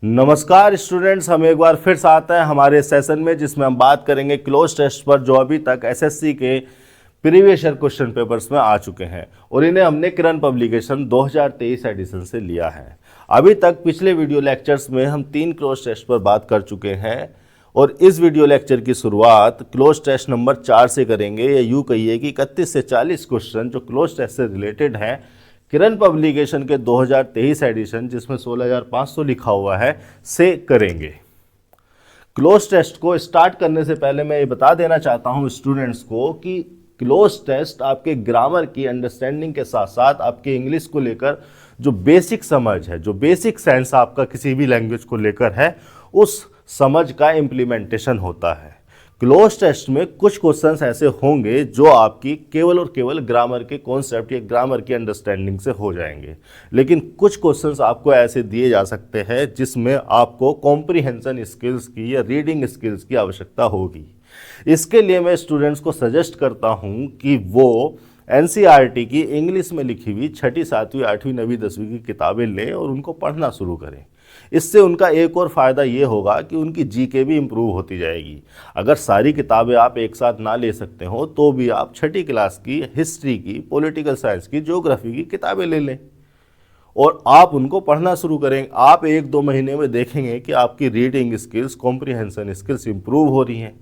नमस्कार स्टूडेंट्स, हम एक बार फिर से आते हैं हमारे सेशन में जिसमें हम बात करेंगे क्लोज टेस्ट पर जो अभी तक एसएससी के प्रीवियस ईयर क्वेश्चन पेपर्स में आ चुके हैं और इन्हें हमने किरण पब्लिकेशन 2023 एडिशन से लिया है। अभी तक पिछले वीडियो लेक्चर्स में हम 3 क्लोज टेस्ट पर बात कर चुके हैं और इस वीडियो लेक्चर की शुरुआत क्लोज टेस्ट नंबर 4 से करेंगे। या यूँ कहिए कि 31 से 40 क्वेश्चन जो क्लोज टेस्ट से रिलेटेड हैं किरण पब्लिकेशन के 2023 एडिशन जिसमें 16,500 लिखा हुआ है से करेंगे। क्लोज टेस्ट को स्टार्ट करने से पहले मैं ये बता देना चाहता हूँ स्टूडेंट्स को कि क्लोज टेस्ट आपके ग्रामर की अंडरस्टैंडिंग के साथ साथ आपके इंग्लिश को लेकर जो बेसिक समझ है, जो बेसिक सेंस आपका किसी भी लैंग्वेज को लेकर है, उस समझ का इम्प्लीमेंटेशन होता है। क्लोज टेस्ट में कुछ क्वेश्चंस ऐसे होंगे जो आपकी केवल और केवल ग्रामर के कॉन्सेप्ट या ग्रामर की अंडरस्टैंडिंग से हो जाएंगे, लेकिन कुछ क्वेश्चंस आपको ऐसे दिए जा सकते हैं जिसमें आपको कॉम्प्रिहेंशन स्किल्स की या रीडिंग स्किल्स की आवश्यकता होगी। इसके लिए मैं स्टूडेंट्स को सजेस्ट करता हूं कि वो एनसीईआरटी की इंग्लिश में लिखी हुई 6ठी, 7वीं, 8वीं, 9वीं, 10वीं की किताबें लें और उनको पढ़ना शुरू करें। इससे उनका एक और फ़ायदा ये होगा कि उनकी जीके भी इम्प्रूव होती जाएगी। अगर सारी किताबें आप एक साथ ना ले सकते हो तो भी आप 6ठी क्लास की हिस्ट्री की, पॉलिटिकल साइंस की, ज्योग्राफी की किताबें ले लें और आप उनको पढ़ना शुरू करेंगे। आप 1-2 महीने में देखेंगे कि आपकी reading skills, comprehension skills improve हो रही हैं।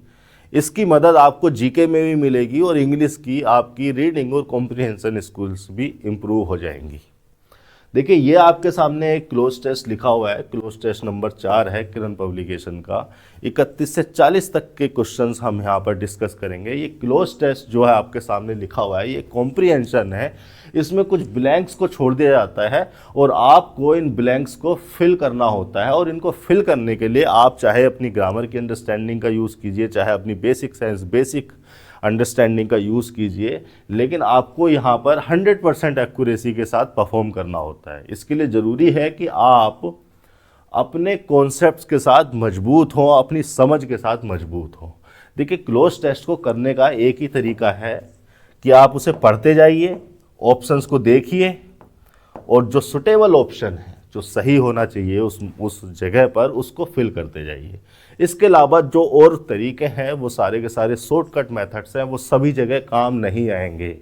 इसकी मदद आपको जीके में भी मिलेगी और इंग्लिश की आपकी रीडिंग और कॉम्प्रिहेंशन स्किल्स भी इम्प्रूव हो जाएंगी। देखिए, ये आपके सामने एक क्लोज टेस्ट लिखा हुआ है। क्लोज टेस्ट नंबर 4 है किरण पब्लिकेशन का। 31 से 40 तक के क्वेश्चंस हम यहाँ पर डिस्कस करेंगे। ये क्लोज टेस्ट जो है आपके सामने लिखा हुआ है, ये कॉम्प्रिहेंशन है। इसमें कुछ ब्लैंक्स को छोड़ दिया जाता है और आपको इन ब्लैंक्स को फिल करना होता है। और इनको फिल करने के लिए आप चाहे अपनी ग्रामर की अंडरस्टैंडिंग का यूज़ कीजिए, चाहे अपनी बेसिक साइंस, बेसिक अंडरस्टैंडिंग का यूज़ कीजिए, लेकिन आपको यहाँ पर 100% एक्यूरेसी के साथ परफॉर्म करना होता है। इसके लिए ज़रूरी है कि आप अपने कॉन्सेप्ट्स के साथ मजबूत हों, अपनी समझ के साथ मजबूत हों। देखिए, क्लोज टेस्ट को करने का एक ही तरीका है कि आप उसे पढ़ते जाइए, ऑप्शंस को देखिए और जो सुटेबल ऑप्शन है, जो सही होना चाहिए उस जगह पर, उसको फिल करते जाइए। इसके अलावा जो और तरीके हैं वो सारे के सारे शॉर्टकट मेथड्स हैं, वो सभी जगह काम नहीं आएंगे।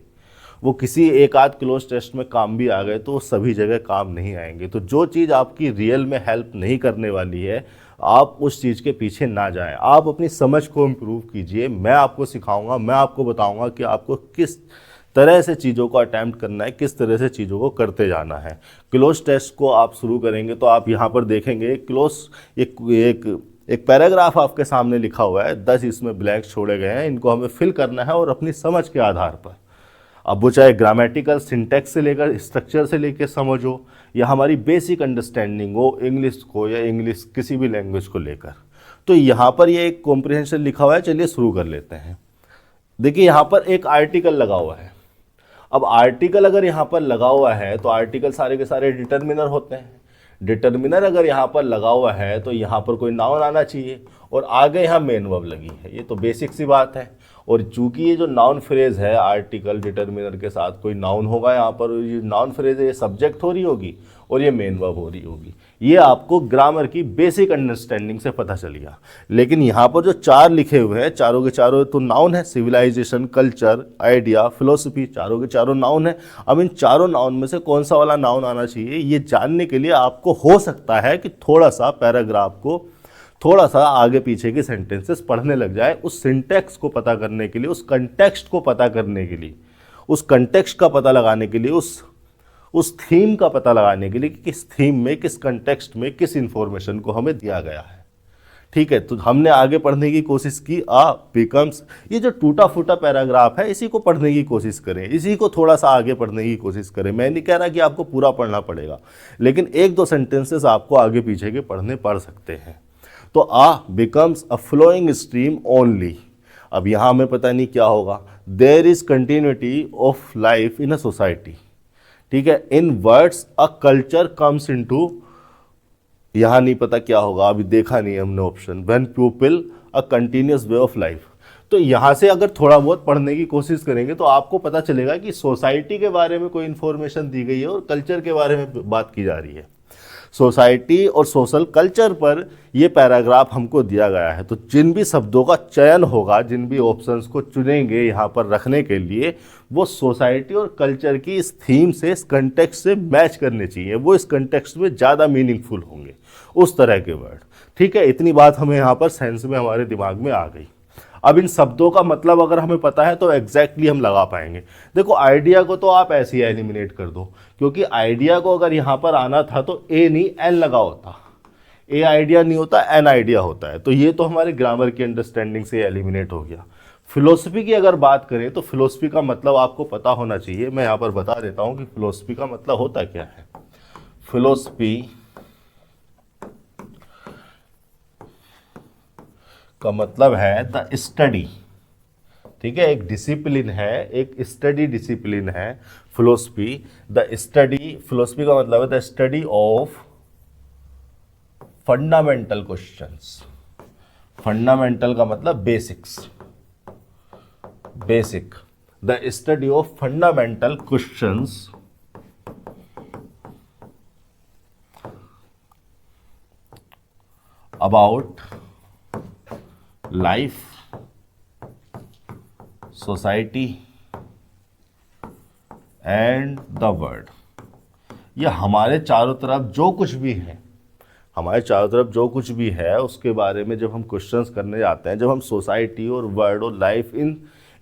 वो किसी एक आध क्लोज टेस्ट में काम भी आ गए तो वो सभी जगह काम नहीं आएंगे। तो जो चीज़ आपकी रियल में हेल्प नहीं करने वाली है, आप उस चीज़ के पीछे ना जाएं। आप अपनी समझ को इम्प्रूव कीजिए। मैं आपको सिखाऊंगा, मैं आपको बताऊंगा कि आपको किस तरह से चीज़ों को अटैम्प्ट करना है, किस तरह से चीज़ों को करते जाना है। क्लोज टेस्ट को आप शुरू करेंगे तो आप यहाँ पर देखेंगे एक पैराग्राफ आपके सामने लिखा हुआ है, 10 इसमें ब्लैंक छोड़े गए हैं। इनको हमें फिल करना है और अपनी समझ के आधार पर, अब वो चाहे ग्रामेटिकल, सिंटैक्स से लेकर स्ट्रक्चर से लेकर समझ हो या हमारी बेसिक अंडरस्टैंडिंग हो इंग्लिश को या इंग्लिश किसी भी लैंग्वेज को लेकर, तो यहाँ पर ये एक कॉम्प्रिहेंशन लिखा हुआ है। चलिए शुरू कर लेते हैं। देखिए, यहाँ पर एक आर्टिकल लगा हुआ है। अब आर्टिकल अगर यहाँ पर लगा हुआ है तो आर्टिकल सारे के सारे डिटर्मिनर होते हैं। डिटर्मिनर अगर यहाँ पर लगा हुआ है तो यहाँ पर कोई नाउन आना चाहिए और आगे यहाँ मेन वर्ब लगी है। ये तो बेसिक सी बात है। और चूंकि ये जो नाउन फ्रेज है, आर्टिकल डिटर्मिनर के साथ कोई नाउन होगा यहाँ पर, ये नाउन फ्रेज है, ये सब्जेक्ट हो रही होगी और ये मेन वर्ब हो रही होगी। ये आपको ग्रामर की बेसिक अंडरस्टैंडिंग से पता चल गया। लेकिन यहाँ पर जो 4 लिखे हुए हैं, चारों के चारों तो नाउन है। सिविलाइजेशन, कल्चर, आइडिया, फिलोसफी, चारों के चारों नाउन है। अब इन चारों नाउन में से कौन सा वाला नाउन आना चाहिए, ये जानने के लिए आपको हो सकता है कि थोड़ा सा पैराग्राफ को, थोड़ा सा आगे पीछे की सेंटेंसेस पढ़ने लग जाए। उस सिंटैक्स को पता करने के लिए, उस कंटेक्स्ट को पता करने के लिए, उस कंटेक्स्ट का पता लगाने के लिए, उस थीम का पता लगाने के लिए कि किस थीम में, किस कंटेक्स्ट में, किस इंफॉर्मेशन को हमें दिया गया है। ठीक है, तो हमने आगे पढ़ने की कोशिश की। बिकम्स, ये जो टूटा फूटा पैराग्राफ है, इसी को पढ़ने की कोशिश करें, इसी को थोड़ा सा आगे पढ़ने की कोशिश करें। मैं नहीं कह रहा कि आपको पूरा पढ़ना पड़ेगा, लेकिन 1-2 सेंटेंसेस आपको आगे पीछे के पढ़ने पड़ सकते हैं। तो becomes a flowing stream only. अब यहाँ हमें पता नहीं क्या होगा। There is continuity of life in a society. ठीक है, in words a culture comes into, यहाँ नहीं पता क्या होगा, अभी देखा नहीं हमने option. When people a continuous way of life. तो यहाँ से अगर थोड़ा बहुत पढ़ने की कोशिश करेंगे तो आपको पता चलेगा कि सोसाइटी के बारे में कोई इन्फॉर्मेशन दी गई है और कल्चर के बारे में बात की जा रही है। सोसाइटी और सोशल कल्चर पर ये पैराग्राफ हमको दिया गया है। तो जिन भी शब्दों का चयन होगा, जिन भी ऑप्शंस को चुनेंगे यहाँ पर रखने के लिए, वो सोसाइटी और कल्चर की इस थीम से, इस कंटेक्स्ट से मैच करने चाहिए, वो इस कंटेक्स्ट में ज़्यादा मीनिंगफुल होंगे, उस तरह के वर्ड। ठीक है, इतनी बात हमें यहाँ पर सेंस में हमारे दिमाग में आ गई। अब इन शब्दों का मतलब अगर हमें पता है तो एग्जैक्टली हम लगा पाएंगे। देखो आइडिया को तो आप ऐसे ही एलिमिनेट कर दो, क्योंकि आइडिया को अगर यहाँ पर आना था तो ए नहीं एन लगा होता, ए आइडिया नहीं होता, एन आइडिया होता है। तो ये तो हमारे ग्रामर की अंडरस्टैंडिंग से एलिमिनेट हो गया। फिलोसफी की अगर बात करें तो फिलोसफी का मतलब आपको पता होना चाहिए। मैं यहाँ पर बता देता हूँ कि फिलोसफी का मतलब होता क्या है। फिलोसफी का मतलब है द स्टडी। ठीक है, एक डिसिप्लिन है, एक स्टडी डिसिप्लिन है फिलोसफी। द स्टडी, फिलोसफी का मतलब है the study of fundamental questions. Fundamental का मतलब basics, basic. The study of fundamental questions about life, society and the world. ये हमारे चारों तरफ जो कुछ भी है, हमारे चारों तरफ जो कुछ भी है उसके बारे में जब हम क्वेश्चंस करने जाते हैं, जब हम सोसाइटी और वर्ल्ड और लाइफ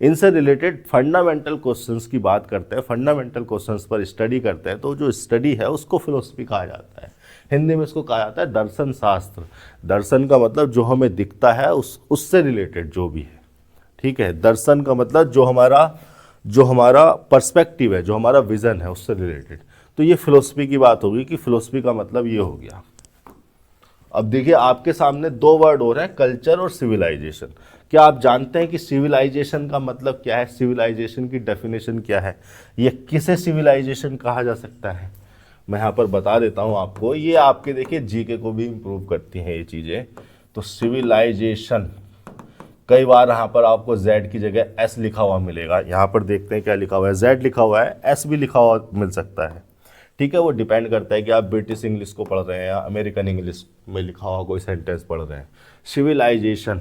इनसे रिलेटेड फंडामेंटल क्वेश्चंस की बात करते हैं, फंडामेंटल क्वेश्चंस पर स्टडी करते हैं, तो जो स्टडी है उसको फिलोसफी कहा जाता है। हिंदी में इसको कहा जाता है दर्शन शास्त्र। दर्शन का मतलब जो हमें दिखता है उससे रिलेटेड जो भी है। ठीक है, दर्शन का मतलब जो हमारा पर्सपेक्टिव है, जो हमारा विज़न है, उससे रिलेटेड। तो ये फिलोसफी की बात होगी कि फिलोसफी का मतलब ये हो गया। अब देखिए आपके सामने दो वर्ड हो रहे हैं, कल्चर और सिविलाइजेशन। क्या आप जानते हैं कि सिविलाइजेशन का मतलब क्या है? सिविलाइजेशन की डेफिनेशन क्या है? ये किसे सिविलाइजेशन कहा जा सकता है? मैं यहाँ पर बता देता हूँ आपको। ये आपके देखिए जीके को भी इम्प्रूव करती हैं ये चीज़ें। तो सिविलाइजेशन, कई बार यहाँ पर आपको Z की जगह S लिखा हुआ मिलेगा। यहाँ पर देखते हैं क्या लिखा हुआ है, Z लिखा हुआ है, S भी लिखा हुआ मिल सकता है। ठीक है, वो डिपेंड करता है कि आप ब्रिटिश इंग्लिश को पढ़ रहे हैं या अमेरिकन इंग्लिश में लिखा हुआ कोई सेंटेंस पढ़ रहे हैं। सिविलाइजेशन,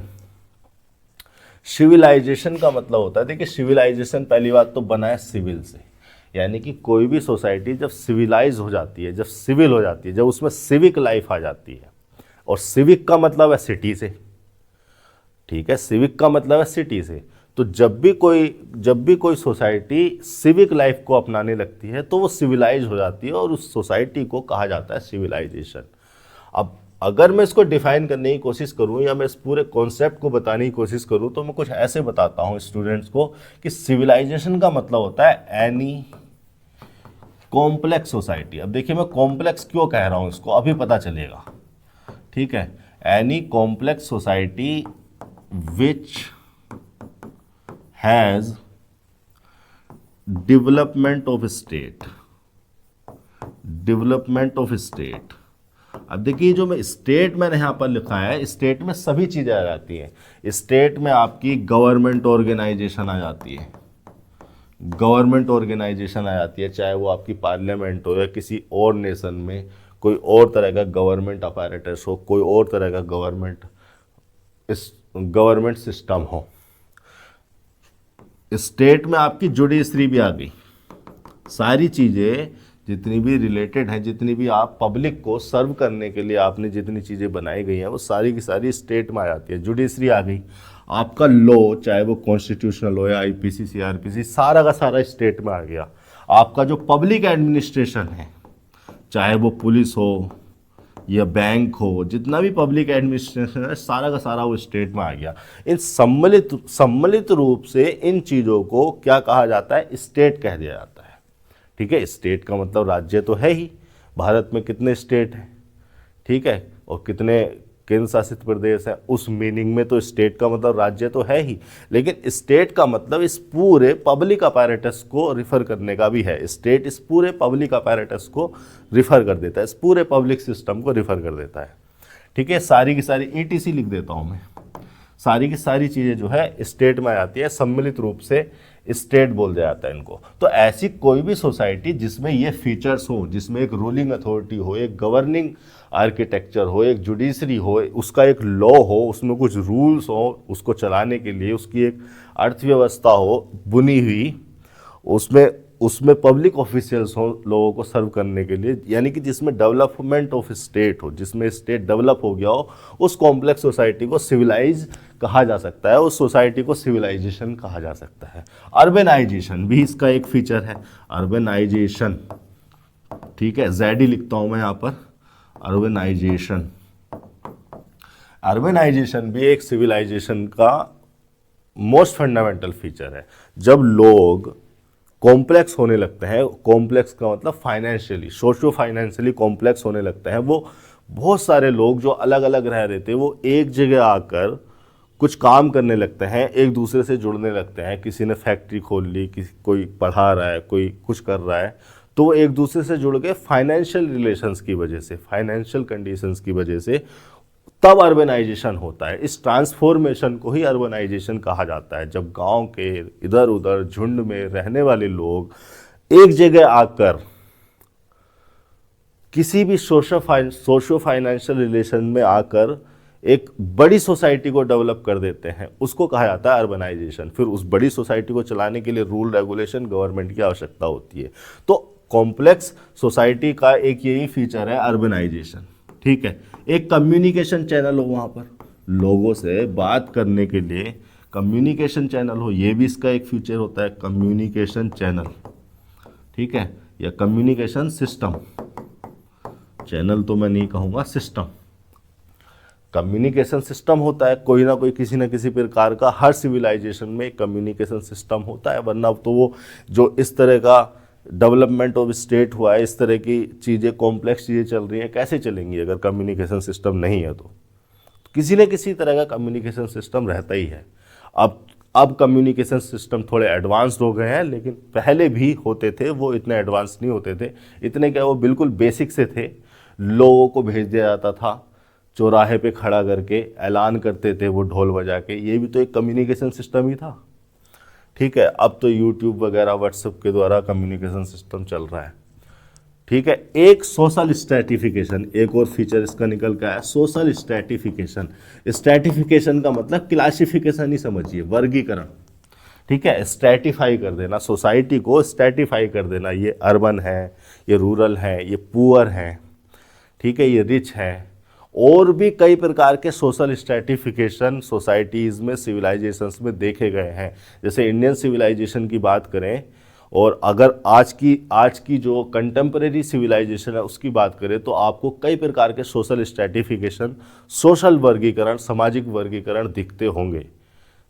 सिविलाइजेशन का मतलब होता है, देखिए सिविलाइजेशन पहली बात तो बना है सिविल से, यानी कि कोई भी सोसाइटी जब सिविलाइज हो जाती है, जब सिविल हो जाती है, जब उसमें सिविक लाइफ आ जाती है। और सिविक का मतलब है सिटी से। ठीक है, सिविक का मतलब है सिटी से। तो जब भी कोई सोसाइटी सिविक लाइफ को अपनाने लगती है तो वो सिविलाइज हो जाती है और उस सोसाइटी को कहा जाता है सिविलाइजेशन। अब अगर मैं इसको डिफाइन करने की कोशिश करूं या मैं इस पूरे कॉन्सेप्ट को बताने की कोशिश करूं तो मैं कुछ ऐसे बताता हूं स्टूडेंट्स को कि सिविलाइजेशन का मतलब होता है एनी कॉम्प्लेक्स सोसाइटी। अब देखिए मैं कॉम्प्लेक्स क्यों कह रहा हूं, इसको अभी पता चलेगा। ठीक है, any complex society which has development of state, development of state. अब देखिए जो मैं स्टेट मैंने यहाँ पर लिखा है, स्टेट में सभी चीज़ें आ जाती हैं। स्टेट में आपकी गवर्नमेंट ऑर्गेनाइजेशन आ जाती है, गवर्नमेंट ऑर्गेनाइजेशन आ जाती है, चाहे वो आपकी पार्लियामेंट हो या किसी और नेशन में कोई और तरह का गवर्नमेंट अपैरेटस हो, कोई और तरह का गवर्नमेंट सिस्टम हो। स्टेट में आपकी जुडिशरी भी आ गई। सारी चीज़ें जितनी भी रिलेटेड हैं, जितनी भी आप पब्लिक को सर्व करने के लिए आपने जितनी चीज़ें बनाई गई हैं वो सारी की सारी स्टेट में आ जाती है। जुडिशरी आ गई, आपका लॉ चाहे वो कॉन्स्टिट्यूशनल हो या आईपीसी सीआरपीसी, सारा का सारा स्टेट में आ गया। आपका जो पब्लिक एडमिनिस्ट्रेशन है, चाहे वो पुलिस हो या बैंक हो, जितना भी पब्लिक एडमिनिस्ट्रेशन है सारा का सारा वो स्टेट में आ गया। इन सम्मिलित रूप से इन चीज़ों को क्या कहा जाता है? स्टेट कह दिया जाता है। ठीक है, स्टेट का मतलब राज्य तो है ही। भारत में कितने स्टेट हैं? ठीक है, और कितने केंद्र शासित प्रदेश हैं? उस मीनिंग में तो स्टेट का मतलब राज्य तो है ही, लेकिन स्टेट का मतलब इस पूरे पब्लिक अपैरेटस को रिफर करने का भी है। स्टेट इस पूरे पब्लिक अपैरेटस को रिफर कर देता है, इस पूरे पब्लिक सिस्टम को रिफर कर देता है। ठीक है, सारी की सारी ETC लिख देता हूँ मैं। सारी की सारी चीज़ें जो है स्टेट में आ जाती है, सम्मिलित रूप से स्टेट बोल दिया जाता है इनको। तो ऐसी कोई भी सोसाइटी जिसमें ये फीचर्स हो, जिसमें एक रूलिंग अथॉरिटी हो, एक गवर्निंग आर्किटेक्चर हो, एक जुडिशरी हो, उसका एक लॉ हो, उसमें कुछ रूल्स हो, उसको चलाने के लिए उसकी एक अर्थव्यवस्था हो बुनी हुई, उसमें उसमें पब्लिक ऑफिशियल्स हो लोगों को सर्व करने के लिए, यानी कि जिसमें डेवलपमेंट ऑफ स्टेट हो, जिसमें स्टेट डेवलप हो गया हो, उस कॉम्प्लेक्स सोसाइटी को सिविलाइज कहा जा सकता है, उस सोसाइटी को सिविलाइजेशन कहा जा सकता है। अर्बनाइजेशन भी इसका एक फीचर है, अर्बनाइजेशन, ठीक है, जेडी लिखता हूं मैं यहाँ पर, अर्बनाइजेशन। अर्बनाइजेशन भी एक सिविलाइजेशन का मोस्ट फंडामेंटल फीचर है। जब लोग कॉम्प्लेक्स होने लगते हैं, कॉम्प्लेक्स का मतलब फाइनेंशियली, सोशो फाइनेंशियली कॉम्प्लेक्स होने लगते हैं, वो बहुत सारे लोग जो अलग अलग रह रहे थे वो एक जगह आकर कुछ काम करने लगते हैं, एक दूसरे से जुड़ने लगते हैं। किसी ने फैक्ट्री खोल ली, कोई पढ़ा रहा है, कोई कुछ कर रहा है, तो वो एक दूसरे से जुड़ गए फाइनेंशियल रिलेशंस की वजह से, फाइनेंशियल कंडीशंस की वजह से, तब अर्बनाइजेशन होता है। इस ट्रांसफॉर्मेशन को ही अर्बनाइजेशन कहा जाता है, जब गांव के इधर उधर झुंड में रहने वाले लोग एक जगह आकर किसी भी सोशो फाइनेंशियल रिलेशन में आकर एक बड़ी सोसाइटी को डेवलप कर देते हैं, उसको कहा जाता है अर्बनाइजेशन। फिर उस बड़ी सोसाइटी को चलाने के लिए रूल रेगुलेशन गवर्नमेंट की आवश्यकता होती है। तो कॉम्प्लेक्स सोसाइटी का एक यही फीचर है अर्बनाइजेशन, ठीक है। एक कम्युनिकेशन चैनल हो, वहाँ पर लोगों से बात करने के लिए कम्युनिकेशन चैनल हो, ये भी इसका एक फीचर होता है, कम्युनिकेशन चैनल, ठीक है, या कम्युनिकेशन सिस्टम। चैनल तो मैं नहीं कहूँगा, सिस्टम। कम्युनिकेशन सिस्टम होता है कोई ना कोई, किसी न किसी प्रकार का, हर सिविलाइजेशन में कम्युनिकेशन सिस्टम होता है, वरना तो वो जो इस तरह का डेवलपमेंट ऑफ स्टेट हुआ है, इस तरह की चीज़ें, कॉम्प्लेक्स चीज़ें चल रही हैं, कैसे चलेंगी अगर कम्युनिकेशन सिस्टम नहीं है। तो किसी न किसी तरह का कम्युनिकेशन सिस्टम रहता ही है। अब कम्युनिकेशन सिस्टम थोड़े एडवांस्ड हो गए हैं, लेकिन पहले भी होते थे, वो इतने एडवांस नहीं होते थे, इतने क्या, वो बिल्कुल बेसिक से थे। लोगों को भेज दिया जाता था, चौराहे पे खड़ा करके ऐलान करते थे वो ढोल बजा के, ये भी तो एक कम्युनिकेशन सिस्टम ही था, ठीक है। अब तो यूट्यूब वगैरह व्हाट्सएप के द्वारा कम्युनिकेशन सिस्टम चल रहा है, ठीक है। एक सोशल स्ट्रैटिफिकेशन, एक और फीचर इसका निकल के आया, सोशल स्ट्रैटिफिकेशन। स्ट्रैटिफिकेशन का मतलब क्लासिफिकेशन ही समझिए, वर्गीकरण, ठीक है, स्ट्रैटिफाई कर देना, सोसाइटी को स्ट्रैटिफाई कर देना, ये अर्बन है, ये रूरल है, ये पुअर है, ठीक है, ये रिच है। और भी कई प्रकार के सोशल स्ट्रैटिफिकेशन सोसाइटीज़ में, सिविलाइजेशंस में देखे गए हैं। जैसे इंडियन सिविलाइजेशन की बात करें, और अगर आज की जो कंटेम्परेरी सिविलाइजेशन है उसकी बात करें, तो आपको कई प्रकार के सोशल स्ट्रैटिफिकेशन, सोशल वर्गीकरण, सामाजिक वर्गीकरण दिखते होंगे।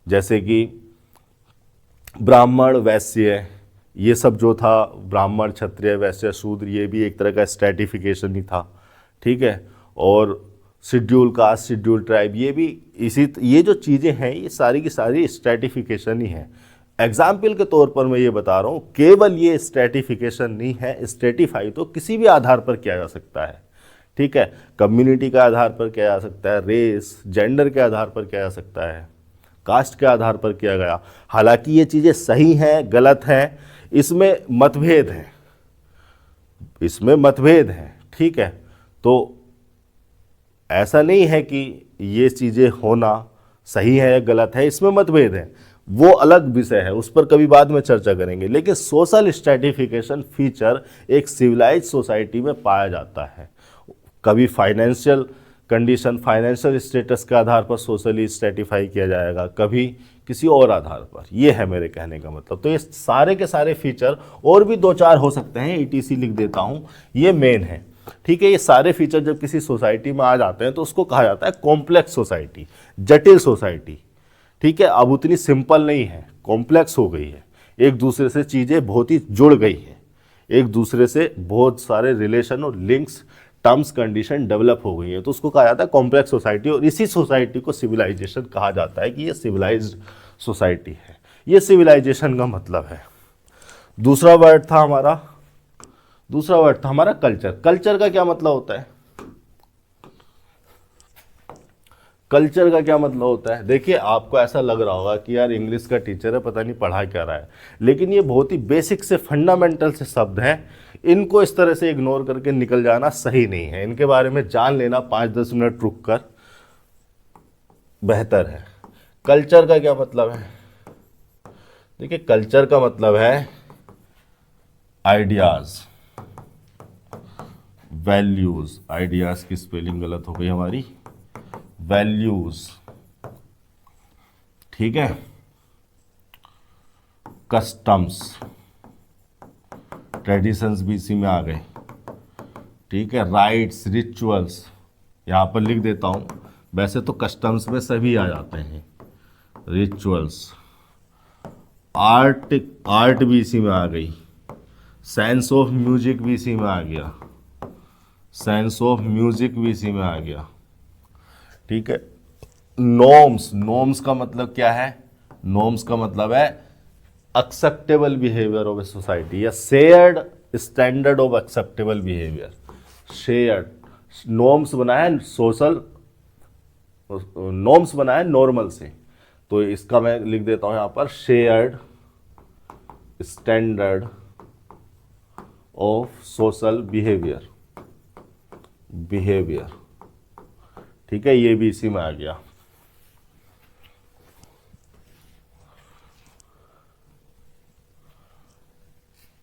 जैसे कि ब्राह्मण, वैश्य, ये सब जो था, ब्राह्मण, क्षत्रिय, वैश्य, शूद्र, ये भी एक तरह का स्ट्रैटिफिकेशन ही था, ठीक है। और शेड्यूल कास्ट, शेड्यूल ट्राइब, ये भी ये जो चीज़ें हैं, ये सारी की सारी स्ट्रैटिफिकेशन ही है। एग्जाम्पल के तौर पर मैं ये बता रहा हूँ, केवल ये स्ट्रैटिफिकेशन नहीं है, स्ट्रैटिफाई तो किसी भी आधार पर किया जा सकता है, ठीक है। कम्युनिटी के आधार पर किया जा सकता है, रेस, जेंडर के आधार पर किया जा सकता है, कास्ट के आधार पर किया गया। हालांकि ये चीज़ें सही हैं, गलत हैं, इसमें मतभेद हैं, ठीक है। तो ऐसा नहीं है कि ये चीज़ें होना सही है या गलत है, इसमें मतभेद है, वो अलग विषय है, उस पर कभी बाद में चर्चा करेंगे। लेकिन सोशल स्ट्रैटिफिकेशन फीचर एक सिविलाइज सोसाइटी में पाया जाता है। कभी फाइनेंशियल कंडीशन, फाइनेंशियल स्टेटस के आधार पर सोशली स्ट्रैटिफाई किया जाएगा, कभी किसी और आधार पर। ये है मेरे कहने का मतलब। तो ये सारे के सारे फीचर, और भी 2-4 हो सकते हैं, ETC लिख देता हूँ, ये मेन है, ठीक है। ये सारे फीचर जब किसी सोसाइटी में आ जाते हैं तो उसको कहा जाता है कॉम्प्लेक्स सोसाइटी, जटिल सोसाइटी, ठीक है। अब उतनी सिंपल नहीं है, कॉम्प्लेक्स हो गई है, एक दूसरे से चीज़ें बहुत ही जुड़ गई है, एक दूसरे से बहुत सारे रिलेशन और लिंक्स, टर्म्स, कंडीशन डेवलप हो गई है, तो उसको कहा जाता है कॉम्प्लेक्स सोसाइटी। और इसी सोसाइटी को सिविलाइजेशन कहा जाता है कि ये सिविलाइज्ड सोसाइटी है। ये सिविलाइजेशन का मतलब है। दूसरा वर्ड था हमारा कल्चर। कल्चर का क्या मतलब होता है? कल्चर का क्या मतलब होता है? देखिए, आपको ऐसा लग रहा होगा कि यार इंग्लिश का टीचर है, पता नहीं पढ़ा क्या रहा है, लेकिन ये बहुत ही बेसिक से फंडामेंटल से शब्द हैं। इनको इस तरह से इग्नोर करके निकल जाना सही नहीं है। इनके बारे में जान लेना 5-10 मिनट रुक कर बेहतर है। कल्चर का क्या मतलब है? देखिए, कल्चर का मतलब है आइडियाज, वैल्यूज। आइडियाज की स्पेलिंग गलत हो गई हमारी, वैल्यूज, ठीक है। कस्टम्स, ट्रेडिशंस भी इसी में आ गए, ठीक है। राइट्स, रिचुअल्स, यहां पर लिख देता हूं, वैसे तो कस्टम्स में सभी आ जाते हैं, रिचुअल्स। आर्ट भी इसी में आ गई, साइंस ऑफ म्यूजिक भी इसी में आ गया, साइंस ऑफ म्यूजिक भी इसी में आ गया, ठीक है। नॉर्म्स, नॉर्म्स का मतलब क्या है? नॉर्म्स का मतलब है acceptable behaviour of a society या shared standard of acceptable behaviour. Shared, norms बना है सोशल, नॉर्म्स बना है नॉर्मल से, तो इसका मैं लिख देता हूं यहां पर shared standard of social behaviour, behaviour, ठीक है। ये भी इसी में आ गया।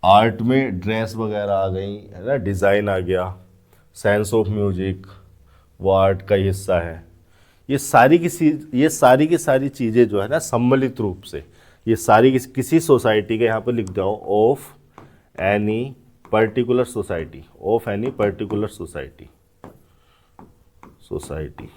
आर्ट में ड्रेस वगैरह आ गई है ना, डिज़ाइन आ गया, साइंस ऑफ म्यूजिक वो आर्ट का ही हिस्सा है। ये सारी की सारी चीज़ें जो है ना सम्मिलित रूप से, ये सारी किसी सोसाइटी के, यहाँ पर लिख जाओ of any particular society, of any particular society, society.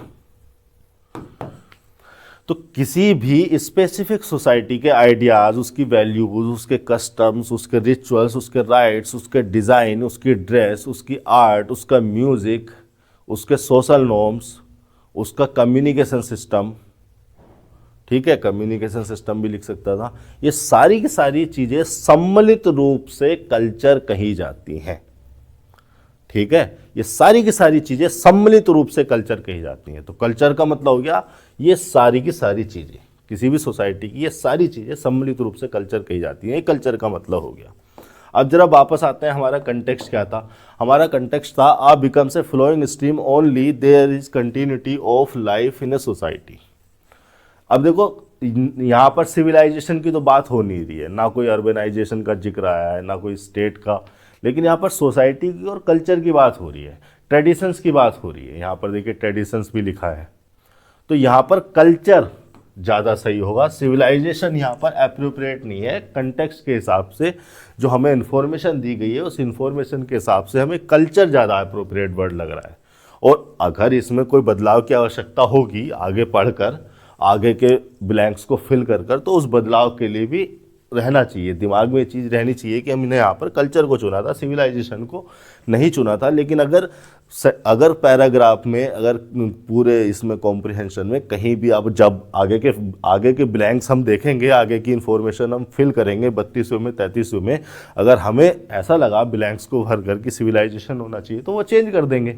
तो किसी भी स्पेसिफिक सोसाइटी के आइडियाज़, उसकी वैल्यूज, उसके कस्टम्स, उसके रिचुअल्स, उसके राइट्स, उसके डिज़ाइन, उसकी ड्रेस, उसकी आर्ट, उसका म्यूज़िक, उसके सोशल नॉर्म्स, उसका कम्युनिकेशन सिस्टम, ठीक है, कम्युनिकेशन सिस्टम भी लिख सकता था। ये सारी की सारी चीज़ें सम्मिलित रूप से कल्चर कही जाती हैं, ठीक है। ये सारी की सारी चीज़ें सम्मिलित रूप से कल्चर कही जाती हैं। तो कल्चर का मतलब हो गया ये सारी की सारी चीज़ें, किसी भी सोसाइटी की ये सारी चीज़ें सम्मिलित रूप से कल्चर कही जाती हैं, ये कल्चर का मतलब हो गया। अब जरा वापस आते हैं, हमारा कंटेक्स्ट क्या था? हमारा कंटेक्स्ट था uh becomes a flowing stream only there is continuity of life in a society. अब देखो, यहाँ पर सिविलाइजेशन की तो बात हो नहीं रही है, ना कोई अर्बनाइजेशन का जिक्र आया है, ना कोई स्टेट का, लेकिन यहाँ पर सोसाइटी की और कल्चर की बात हो रही है, ट्रेडिशंस की बात हो रही है। यहाँ पर देखिए ट्रेडिशंस भी लिखा है, तो यहाँ पर कल्चर ज़्यादा सही होगा। सिविलाइजेशन यहाँ पर एप्रोप्रिएट नहीं है। कंटेक्स्ट के हिसाब से जो हमें इन्फॉर्मेशन दी गई है, उस इन्फॉर्मेशन के हिसाब से हमें कल्चर ज़्यादा एप्रोप्रिएट वर्ड लग रहा है। और अगर इसमें कोई बदलाव की आवश्यकता होगी आगे पढ़कर, आगे के ब्लैंक्स को फिल कर तो उस बदलाव के लिए भी रहना चाहिए, दिमाग में ये चीज़ रहनी चाहिए कि हमने यहाँ पर कल्चर को चुना था, सिविलाइजेशन को नहीं चुना था। लेकिन अगर पैराग्राफ में, अगर पूरे इसमें कॉम्प्रिहेंशन में कहीं भी आप जब आगे के ब्लैंक्स हम देखेंगे, आगे की इन्फॉर्मेशन हम फिल करेंगे 32वें में 33वें में, अगर हमें ऐसा लगा ब्लैंक्स को भर कर कि सिविलाइजेशन होना चाहिए तो वो चेंज कर देंगे।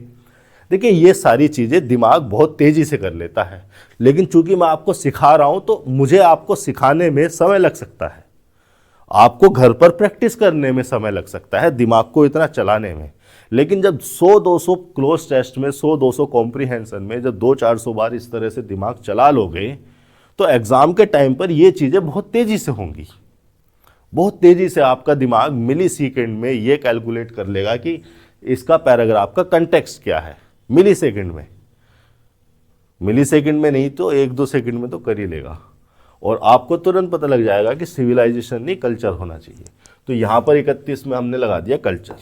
देखिए, ये सारी चीज़ें दिमाग बहुत तेज़ी से कर लेता है, लेकिन चूंकि मैं आपको सिखा रहा हूँ तो मुझे आपको सिखाने में समय लग सकता है, आपको घर पर प्रैक्टिस करने में समय लग सकता है, दिमाग को इतना चलाने में। लेकिन जब 100-200 क्लोज टेस्ट में, 100-200 कॉम्प्रिहेंशन में जब 200-400 बार इस तरह से दिमाग चला लोगे तो एग्ज़ाम के टाइम पर ये चीज़ें बहुत तेज़ी से होंगी। बहुत तेज़ी से आपका दिमाग मिली सेकेंड में ये कैलकुलेट कर लेगा कि इसका पैराग्राफ का कंटेक्स्ट क्या है, मिली सेकेंड में। मिली सेकेंड में नहीं तो 1-2 सेकेंड में तो कर ही लेगा, और आपको तुरंत पता लग जाएगा कि सिविलाइजेशन नहीं कल्चर होना चाहिए। तो यहाँ पर 31 में हमने लगा दिया कल्चर।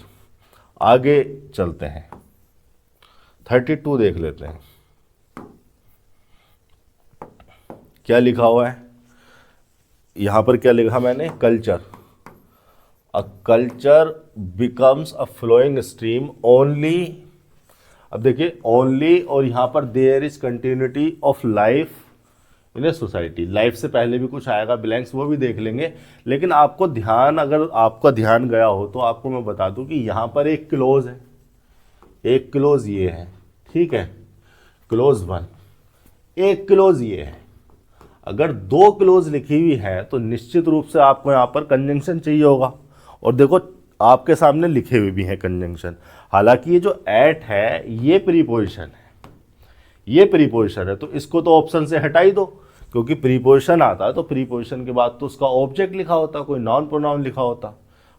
आगे चलते हैं, 32 देख लेते हैं क्या लिखा हुआ है। यहाँ पर क्या लिखा मैंने? Culture, a culture becomes a flowing stream only. अब देखिए ओनली, और यहाँ पर there is continuity of life in a society. Life से पहले भी कुछ आएगा ब्लैंक्स, वो भी देख लेंगे। लेकिन आपको ध्यान, अगर आपका ध्यान गया हो तो आपको मैं बता दूं कि यहाँ पर एक क्लोज है, एक क्लोज ये है, ठीक है, क्लोज 1, एक क्लोज ये है। अगर दो क्लोज लिखी हुई है तो निश्चित रूप से आपको यहाँ पर कंजंक्शन चाहिए होगा। और देखो आपके सामने लिखे हुए भी हैं कंजंक्शन। हालांकि ये जो एट है ये प्रीपोजिशन है, ये प्रीपोजिशन है, तो इसको तो ऑप्शन से हटा ही दो, क्योंकि प्रीपोजिशन आता है तो प्रीपोजिशन के बाद तो उसका ऑब्जेक्ट लिखा होता, कोई नॉन प्रोनाउन लिखा होता।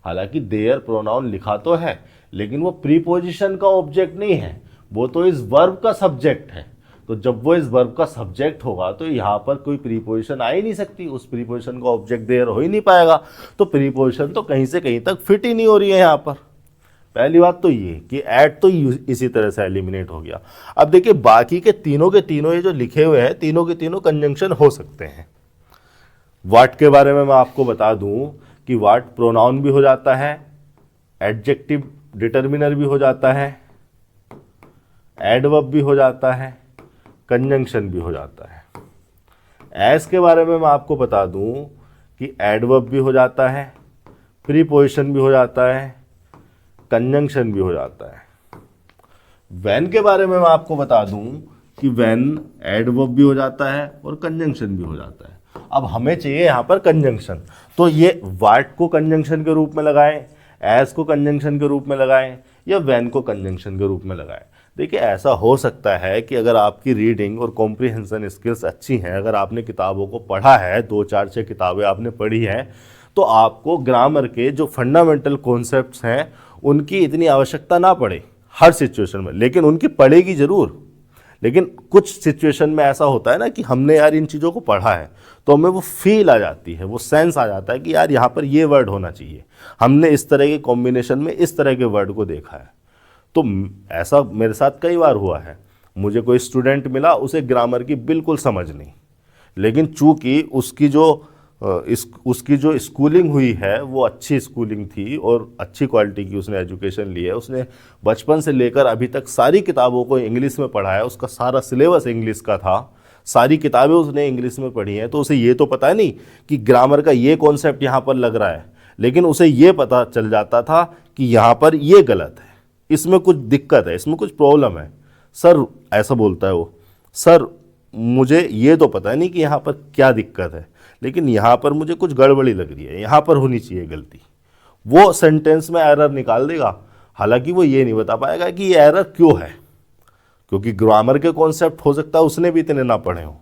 हालांकि देयर प्रोनाउन लिखा तो है, लेकिन वो प्रीपोजिशन का ऑब्जेक्ट नहीं है, वो तो इस वर्ब का सब्जेक्ट है। तो जब वो इस वर्ब का सब्जेक्ट होगा तो यहाँ पर कोई प्रीपोजिशन आ ही नहीं सकती, उस प्रीपोजिशन का ऑब्जेक्ट देयर हो ही नहीं पाएगा। तो प्रीपोजिशन तो कहीं से कहीं तक फिट ही नहीं हो रही है यहाँ पर। पहली बात तो ये कि एट तो इसी तरह से एलिमिनेट हो गया। अब देखिए बाकी के तीनों ये जो लिखे हुए हैं तीनों के तीनों कंजंक्शन हो सकते हैं। व्हाट के बारे में मैं आपको बता दूं कि व्हाट प्रोनाउन भी हो जाता है, एडजेक्टिव डिटर्मिनर भी हो जाता है, एडवर्ब भी हो जाता है, कंजंक्शन भी हो जाता है। एस के बारे में मैं आपको बता दूं कि एडवर्ब भी हो जाता है, प्रीपोजिशन भी हो जाता है, कंजंक्शन भी हो जाता है। व्हेन के बारे में मैं आपको बता दूं कि व्हेन एडवर्ब भी हो जाता है और कंजंक्शन भी हो जाता है। अब हमें चाहिए यहाँ पर कंजंक्शन, तो ये व्हाट को कंजंक्शन के रूप में लगाएं, एज को कंजंक्शन के रूप में लगाएं, या व्हेन को कंजंक्शन के रूप में लगाएं। देखिए ऐसा हो सकता है कि अगर आपकी रीडिंग और कॉम्प्रिहेंशन स्किल्स अच्छी हैं, अगर आपने किताबों को पढ़ा है, 2 4 6 किताबें आपने पढ़ी हैं, तो आपको ग्रामर के जो फंडामेंटल कॉन्सेप्ट्स हैं उनकी इतनी आवश्यकता ना पड़े हर सिचुएशन में, लेकिन उनकी पड़ेगी ज़रूर। लेकिन कुछ सिचुएशन में ऐसा होता है ना कि हमने यार इन चीज़ों को पढ़ा है तो हमें वो फील आ जाती है, वो सेंस आ जाता है कि यार यहाँ पर ये वर्ड होना चाहिए, हमने इस तरह के कॉम्बिनेशन में इस तरह के वर्ड को देखा है। तो ऐसा मेरे साथ कई बार हुआ है, मुझे कोई स्टूडेंट मिला, उसे ग्रामर की बिल्कुल समझ नहीं, लेकिन चूंकि उसकी जो स्कूलिंग हुई है वो अच्छी स्कूलिंग थी और अच्छी क्वालिटी की उसने एजुकेशन ली है, उसने बचपन से लेकर अभी तक सारी किताबों को इंग्लिश में पढ़ा है, उसका सारा सिलेबस इंग्लिश का था, सारी किताबें उसने इंग्लिश में पढ़ी हैं, तो उसे ये तो पता नहीं कि ग्रामर का ये कॉन्सेप्ट यहाँ पर लग रहा है, लेकिन उसे ये पता चल जाता था कि यहाँ पर ये गलत है, इसमें कुछ दिक्कत है, इसमें कुछ प्रॉब्लम है। सर ऐसा बोलता है वो, सर मुझे ये तो पता नहीं कि यहाँ पर क्या दिक्कत है, लेकिन यहाँ पर मुझे कुछ गड़बड़ी लग रही है, यहाँ पर होनी चाहिए गलती। वो सेंटेंस में एरर निकाल देगा, हालांकि वो ये नहीं बता पाएगा कि ये एरर क्यों है, क्योंकि ग्रामर के कॉन्सेप्ट हो सकता है उसने भी इतने ना पढ़े हों,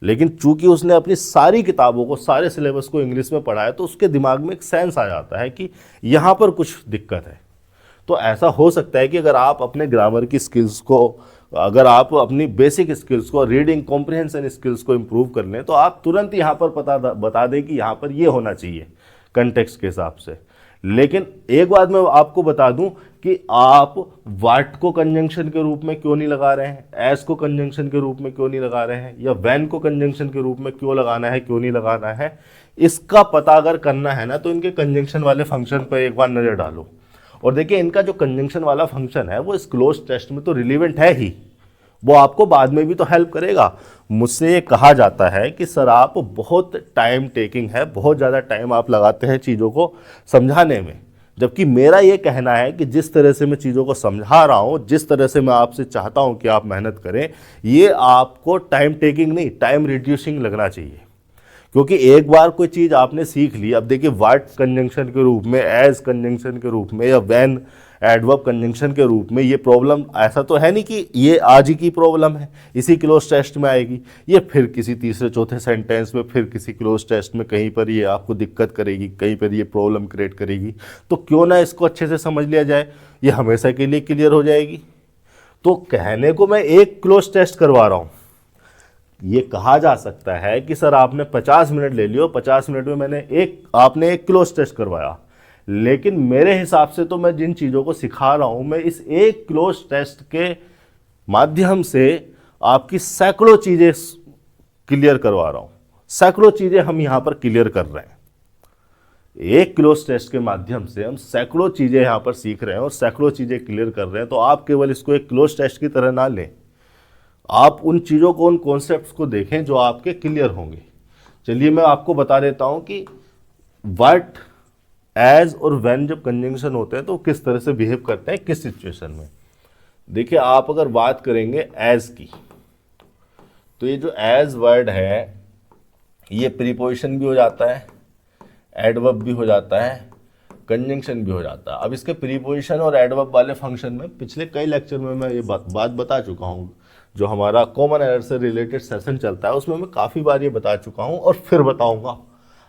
लेकिन चूंकि उसने अपनी सारी किताबों को, सारे सिलेबस को इंग्लिश में पढ़ा है, तो उसके दिमाग में एक सेंस आ जाता है कि यहाँ पर कुछ दिक्कत है। तो ऐसा हो सकता है कि अगर आप अपने ग्रामर की स्किल्स को, अगर आप अपनी बेसिक स्किल्स को, रीडिंग कॉम्प्रिहेंशन स्किल्स को इम्प्रूव कर लें, तो आप तुरंत यहाँ पर बता दें कि यहाँ पर ये होना चाहिए कंटेक्स्ट के हिसाब से। लेकिन एक बात मैं आपको बता दूं कि आप व्हाट को कंजंक्शन के रूप में क्यों नहीं लगा रहे हैं, एज को कंजंक्शन के रूप में क्यों नहीं लगा रहे हैं, या व्हेन को कंजंक्शन के रूप में क्यों लगाना है, क्यों नहीं लगाना है, इसका पता अगर करना है ना, तो इनके कंजंक्शन वाले फंक्शन पर एक बार नज़र डालो। और देखिए इनका जो कंजंक्शन वाला फंक्शन है वो इस क्लोज टेस्ट में तो रिलीवेंट है ही, वो आपको बाद में भी तो हेल्प करेगा। मुझसे ये कहा जाता है कि सर आप बहुत टाइम टेकिंग है, बहुत ज़्यादा टाइम आप लगाते हैं चीज़ों को समझाने में, जबकि मेरा ये कहना है कि जिस तरह से मैं चीज़ों को समझा रहा हूँ, जिस तरह से मैं आपसे चाहता हूँ कि आप मेहनत करें, ये आपको टाइम टेकिंग नहीं, टाइम रिड्यूसिंग लगना चाहिए। क्योंकि एक बार कोई चीज़ आपने सीख ली, अब देखिए व्हाट कंजंक्शन के रूप में, एज कंजंक्शन के रूप में, या व्हेन एडवर्ब कंजंक्शन के रूप में, ये प्रॉब्लम ऐसा तो है नहीं कि ये आज ही की प्रॉब्लम है, इसी क्लोज टेस्ट में आएगी, ये फिर किसी तीसरे चौथे सेंटेंस में, फिर किसी क्लोज टेस्ट में कहीं पर ये आपको दिक्कत करेगी, कहीं पर ये प्रॉब्लम क्रिएट करेगी। तो क्यों ना इसको अच्छे से समझ लिया जाए, ये हमेशा के लिए क्लियर हो जाएगी। तो कहने को मैं एक क्लोज टेस्ट करवा रहा हूँ, ये कहा जा सकता है कि सर आपने 50 मिनट ले लियो, 50 मिनट में आपने एक क्लोज टेस्ट करवाया, लेकिन मेरे हिसाब से तो मैं जिन चीज़ों को सिखा रहा हूँ, मैं इस एक क्लोज टेस्ट के माध्यम से आपकी सैकड़ों चीज़ें क्लियर करवा रहा हूँ, सैकड़ों चीज़ें हम यहाँ पर क्लियर कर रहे हैं। एक क्लोज टेस्ट के माध्यम से हम सैकड़ों चीज़ें यहाँ पर सीख रहे हैं और सैकड़ों चीज़ें क्लियर कर रहे हैं। तो आप केवल इसको एक क्लोज टेस्ट की तरह ना लें, आप उन चीज़ों को, उन कॉन्सेप्ट्स को देखें जो आपके क्लियर होंगे। चलिए मैं आपको बता देता हूं कि व्हाट, एज और व्हेन जब कंजंक्शन होते हैं तो किस तरह से बिहेव करते हैं किस सिचुएशन में। देखिए आप अगर बात करेंगे एज की, तो ये जो एज वर्ड है ये प्रीपोजिशन भी हो जाता है, एडवर्ब भी हो जाता है, कंजंक्शन भी हो जाता है। अब इसके प्रीपोजिशन और एडवर्ब वाले फंक्शन में पिछले कई लेक्चर में मैं ये बात बता चुका हूँ। जो हमारा कॉमन एरर से रिलेटेड सेशन चलता है उसमें मैं काफ़ी बार ये बता चुका हूँ और फिर बताऊँगा।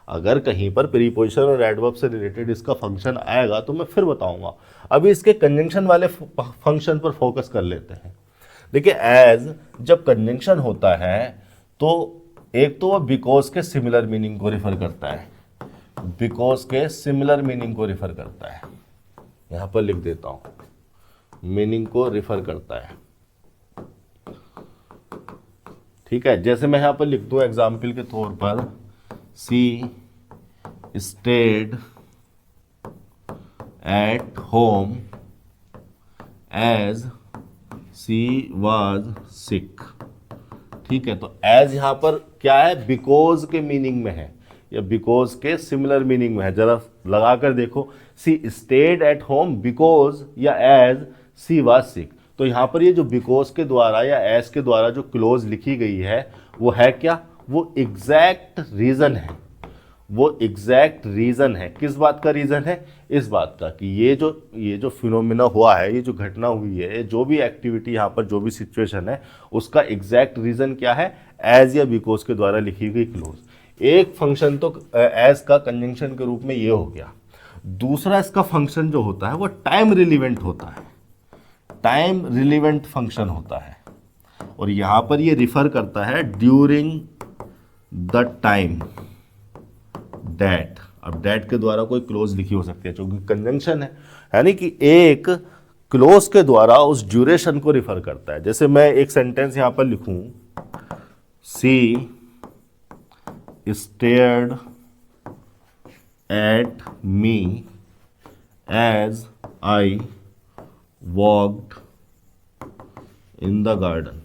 अगर कहीं पर प्रीपोजिशन और एडवर्ब से रिलेटेड इसका फंक्शन आएगा तो मैं फिर बताऊँगा। अभी इसके कंजंक्शन वाले फंक्शन पर फोकस कर लेते हैं। देखिए, एज जब कंजंक्शन होता है तो एक तो वह बिकॉज के सिमिलर मीनिंग को रिफर करता है, बिकॉज के सिमिलर मीनिंग को रिफर करता है। यहां पर लिख देता हूं, मीनिंग को रिफर करता है। ठीक है, जैसे मैं यहां पर लिख दूं एग्जाम्पल के तौर पर, she stayed at home as she was sick. ठीक है, तो एज यहां पर क्या है, बिकॉज के मीनिंग में है या बिकॉज के सिमिलर मीनिंग में है। जरा लगा कर देखो, सी स्टेड एट होम बिकॉज या एज सी वाज सिक। तो यहां पर ये जो बिकॉज के द्वारा या एज के द्वारा जो क्लोज लिखी गई है वो है क्या, वो एग्जैक्ट रीजन है। वो एग्जैक्ट रीजन है। किस बात का रीजन है, इस बात का कि ये जो फिनोमिना हुआ है, ये जो घटना हुई है, जो भी एक्टिविटी यहाँ पर, जो भी सिचुएशन है, उसका एग्जैक्ट रीजन क्या है, एज या बिकॉज के द्वारा लिखी गई क्लोज। एक फंक्शन तो एज का कंजंक्शन के रूप में ये हो गया। दूसरा इसका फंक्शन जो होता है वो टाइम रिलीवेंट होता है, टाइम रिलीवेंट फंक्शन होता है। और यहां पर ये रिफर करता है ड्यूरिंग द टाइम दैट। अब दैट के द्वारा कोई क्लोज लिखी हो सकती है क्योंकि कंजंक्शन है, यानी कि एक क्लोज के द्वारा उस ड्यूरेशन को रिफर करता है। जैसे मैं एक सेंटेंस यहां पर लिखूं, she stared at me as I walked in the garden.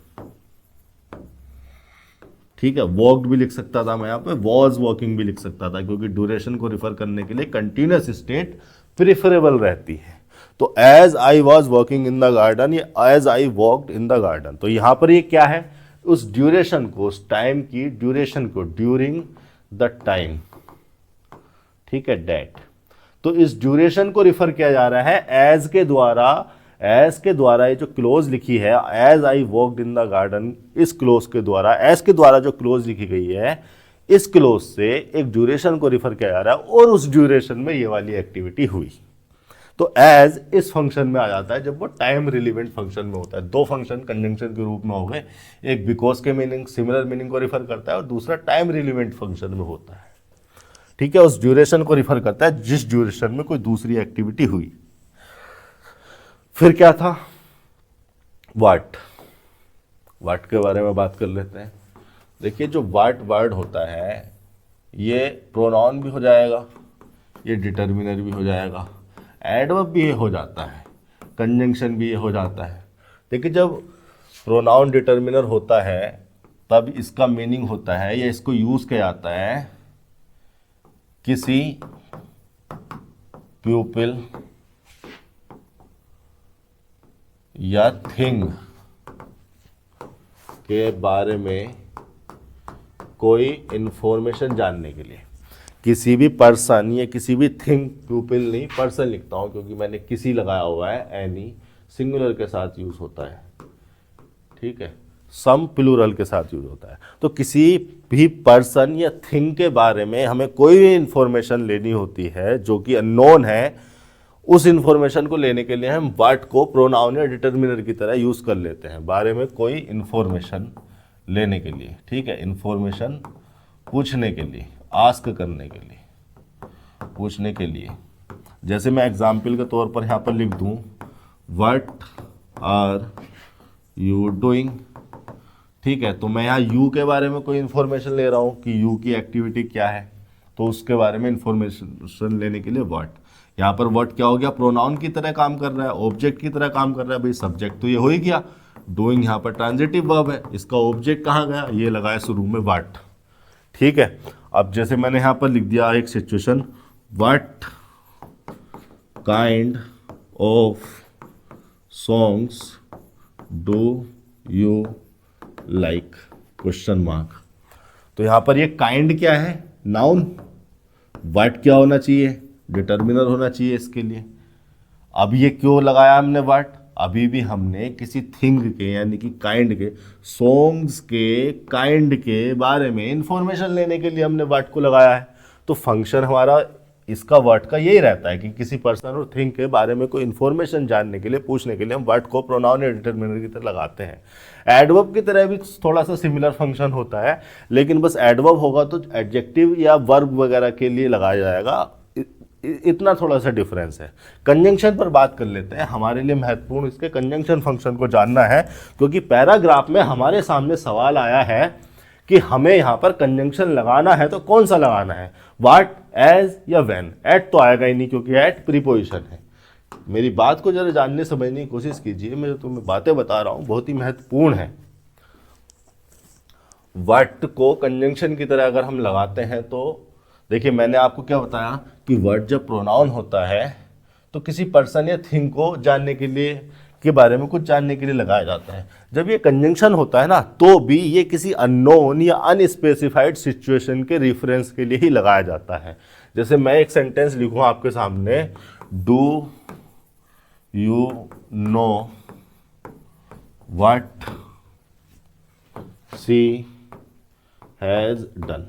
ठीक है, वॉक्ड भी लिख सकता था मैं यहाँ पे, वॉज वॉकिंग भी लिख सकता था, क्योंकि ड्यूरेशन को रिफर करने के लिए कंटिन्यूअस स्टेट प्रिफरेबल रहती है। तो as I was walking in the garden, ये as I walked in the garden. तो यहां पर ये क्या है, उस ड्यूरेशन को, उस टाइम की ड्यूरेशन को, ड्यूरिंग द टाइम। ठीक है, डेट। तो इस ड्यूरेशन को रिफर किया जा रहा है एज के द्वारा। एज के द्वारा ये जो क्लोज लिखी है, as I walked in the garden, इस क्लोज के द्वारा, एज के द्वारा जो क्लोज लिखी गई है, इस क्लोज से एक ड्यूरेशन को रिफर किया जा रहा है और उस ड्यूरेशन में ये वाली एक्टिविटी हुई। तो एज इस फंक्शन में आ जाता है जब वो टाइम रिलीवेंट फंक्शन में होता है। दो फंक्शन कंजंक्शन के रूप में हो गए, एक बिकॉज के मीनिंग, सिमिलर मीनिंग को रिफर करता है और दूसरा टाइम रिलीवेंट फंक्शन में होता है। ठीक है, उस ड्यूरेशन को रिफर करता है जिस ड्यूरेशन में कोई दूसरी एक्टिविटी हुई। फिर क्या था, वाट। वाट के बारे में बात कर लेते हैं। देखिए, जो वाट वर्ड होता है ये प्रोनाउन भी हो जाएगा, ये डिटर्मिनर भी हो जाएगा, एडवर्ब भी ये हो जाता है, कंजंक्शन भी ये हो जाता है। देखिए, जब प्रोनाउन डिटर्मिनर होता है तब इसका मीनिंग होता है या इसको यूज किया जाता है किसी प्यूपिल या थिंग के बारे में कोई इंफॉर्मेशन जानने के लिए। किसी भी पर्सन या किसी भी थिंग, प्यूपिल नहीं, पर्सन लिखता हूं क्योंकि मैंने किसी लगाया हुआ है, एनी सिंगुलर के साथ यूज होता है। ठीक है, सम प्लूरल के साथ यूज होता है। तो किसी भी पर्सन या थिंग के बारे में हमें कोई भी इंफॉर्मेशन लेनी होती है जो कि अननोन है, उस इंफॉर्मेशन को लेने के लिए हम वाट को प्रोनाउन या डिटर्मिनर की तरह यूज कर लेते हैं, बारे में कोई इंफॉर्मेशन लेने के लिए। ठीक है, इंफॉर्मेशन पूछने के लिए, आस्क करने के लिए, पूछने के लिए। जैसे मैं एग्जाम्पल के तौर पर यहाँ पर लिख दूँ, व्हाट आर यू डूइंग। ठीक है, तो मैं यहाँ यू के बारे में कोई इंफॉर्मेशन ले रहा हूँ कि यू की एक्टिविटी क्या है, तो उसके बारे में इंफॉर्मेशन लेने के लिए व्हाट। यहाँ पर व्हाट क्या हो गया, प्रोनाउन की तरह काम कर रहा है, ऑब्जेक्ट की तरह काम कर रहा है। भाई सब्जेक्ट तो ये हो ही गया, डूइंग यहाँ पर ट्रांजिटिव वर्ब है, इसका ऑब्जेक्ट कहाँ गया, ये लगाया शुरू में व्हाट। ठीक है, अब जैसे मैंने यहाँ पर लिख दिया एक situation, what kind of songs do you like, question mark. तो यहाँ पर ये काइंड क्या है, नाउन, व्हाट क्या होना चाहिए, डिटर्मिनर होना चाहिए इसके लिए। अब ये क्यों लगाया हमने व्हाट, अभी भी हमने किसी थिंग के यानी कि काइंड के, सॉन्ग्स के काइंड के बारे में इंफॉर्मेशन लेने के लिए हमने व्हाट को लगाया है। तो फंक्शन हमारा इसका व्हाट का यही रहता है कि किसी पर्सन और थिंग के बारे में कोई इन्फॉर्मेशन जानने के लिए, पूछने के लिए हम व्हाट को प्रोनाउन या डिटरमिनर की तरह लगाते हैं। एडवर्ब की तरह भी थोड़ा सा सिमिलर फंक्शन होता है, लेकिन बस एडवर्ब होगा तो एडजेक्टिव या वर्ब वगैरह के लिए लगाया जाएगा, इतना थोड़ा सा डिफरेंस है। कंजंक्शन पर बात कर लेते हैं। हमारे लिए महत्वपूर्ण इसके कंजंक्शन फंक्शन को जानना है, क्योंकि पैराग्राफ में हमारे सामने सवाल आया है कि हमें यहाँ पर कंजंक्शन लगाना है तो कौन सा लगाना है, व्हाट, एज या व्हेन। एट तो आएगा ही नहीं क्योंकि एट प्रीपोजिशन है। मेरी बात को जरा जानने समझने की कोशिश कीजिए, मैं जो तुम्हें बातें बता रहा हूँ बहुत ही महत्वपूर्ण है। व्हाट को कंजंक्शन की तरह अगर हम लगाते हैं तो देखिए, मैंने आपको क्या बताया कि वर्ड जब प्रोनाउन होता है तो किसी पर्सन या थिंग को जानने के लिए, के बारे में कुछ जानने के लिए लगाया जाता है। जब ये कंजंक्शन होता है ना, तो भी ये किसी अननोन या अनस्पेसिफाइड सिचुएशन के रेफरेंस के लिए ही लगाया जाता है। जैसे मैं एक सेंटेंस लिखूँ आपके सामने, do you know what she has done.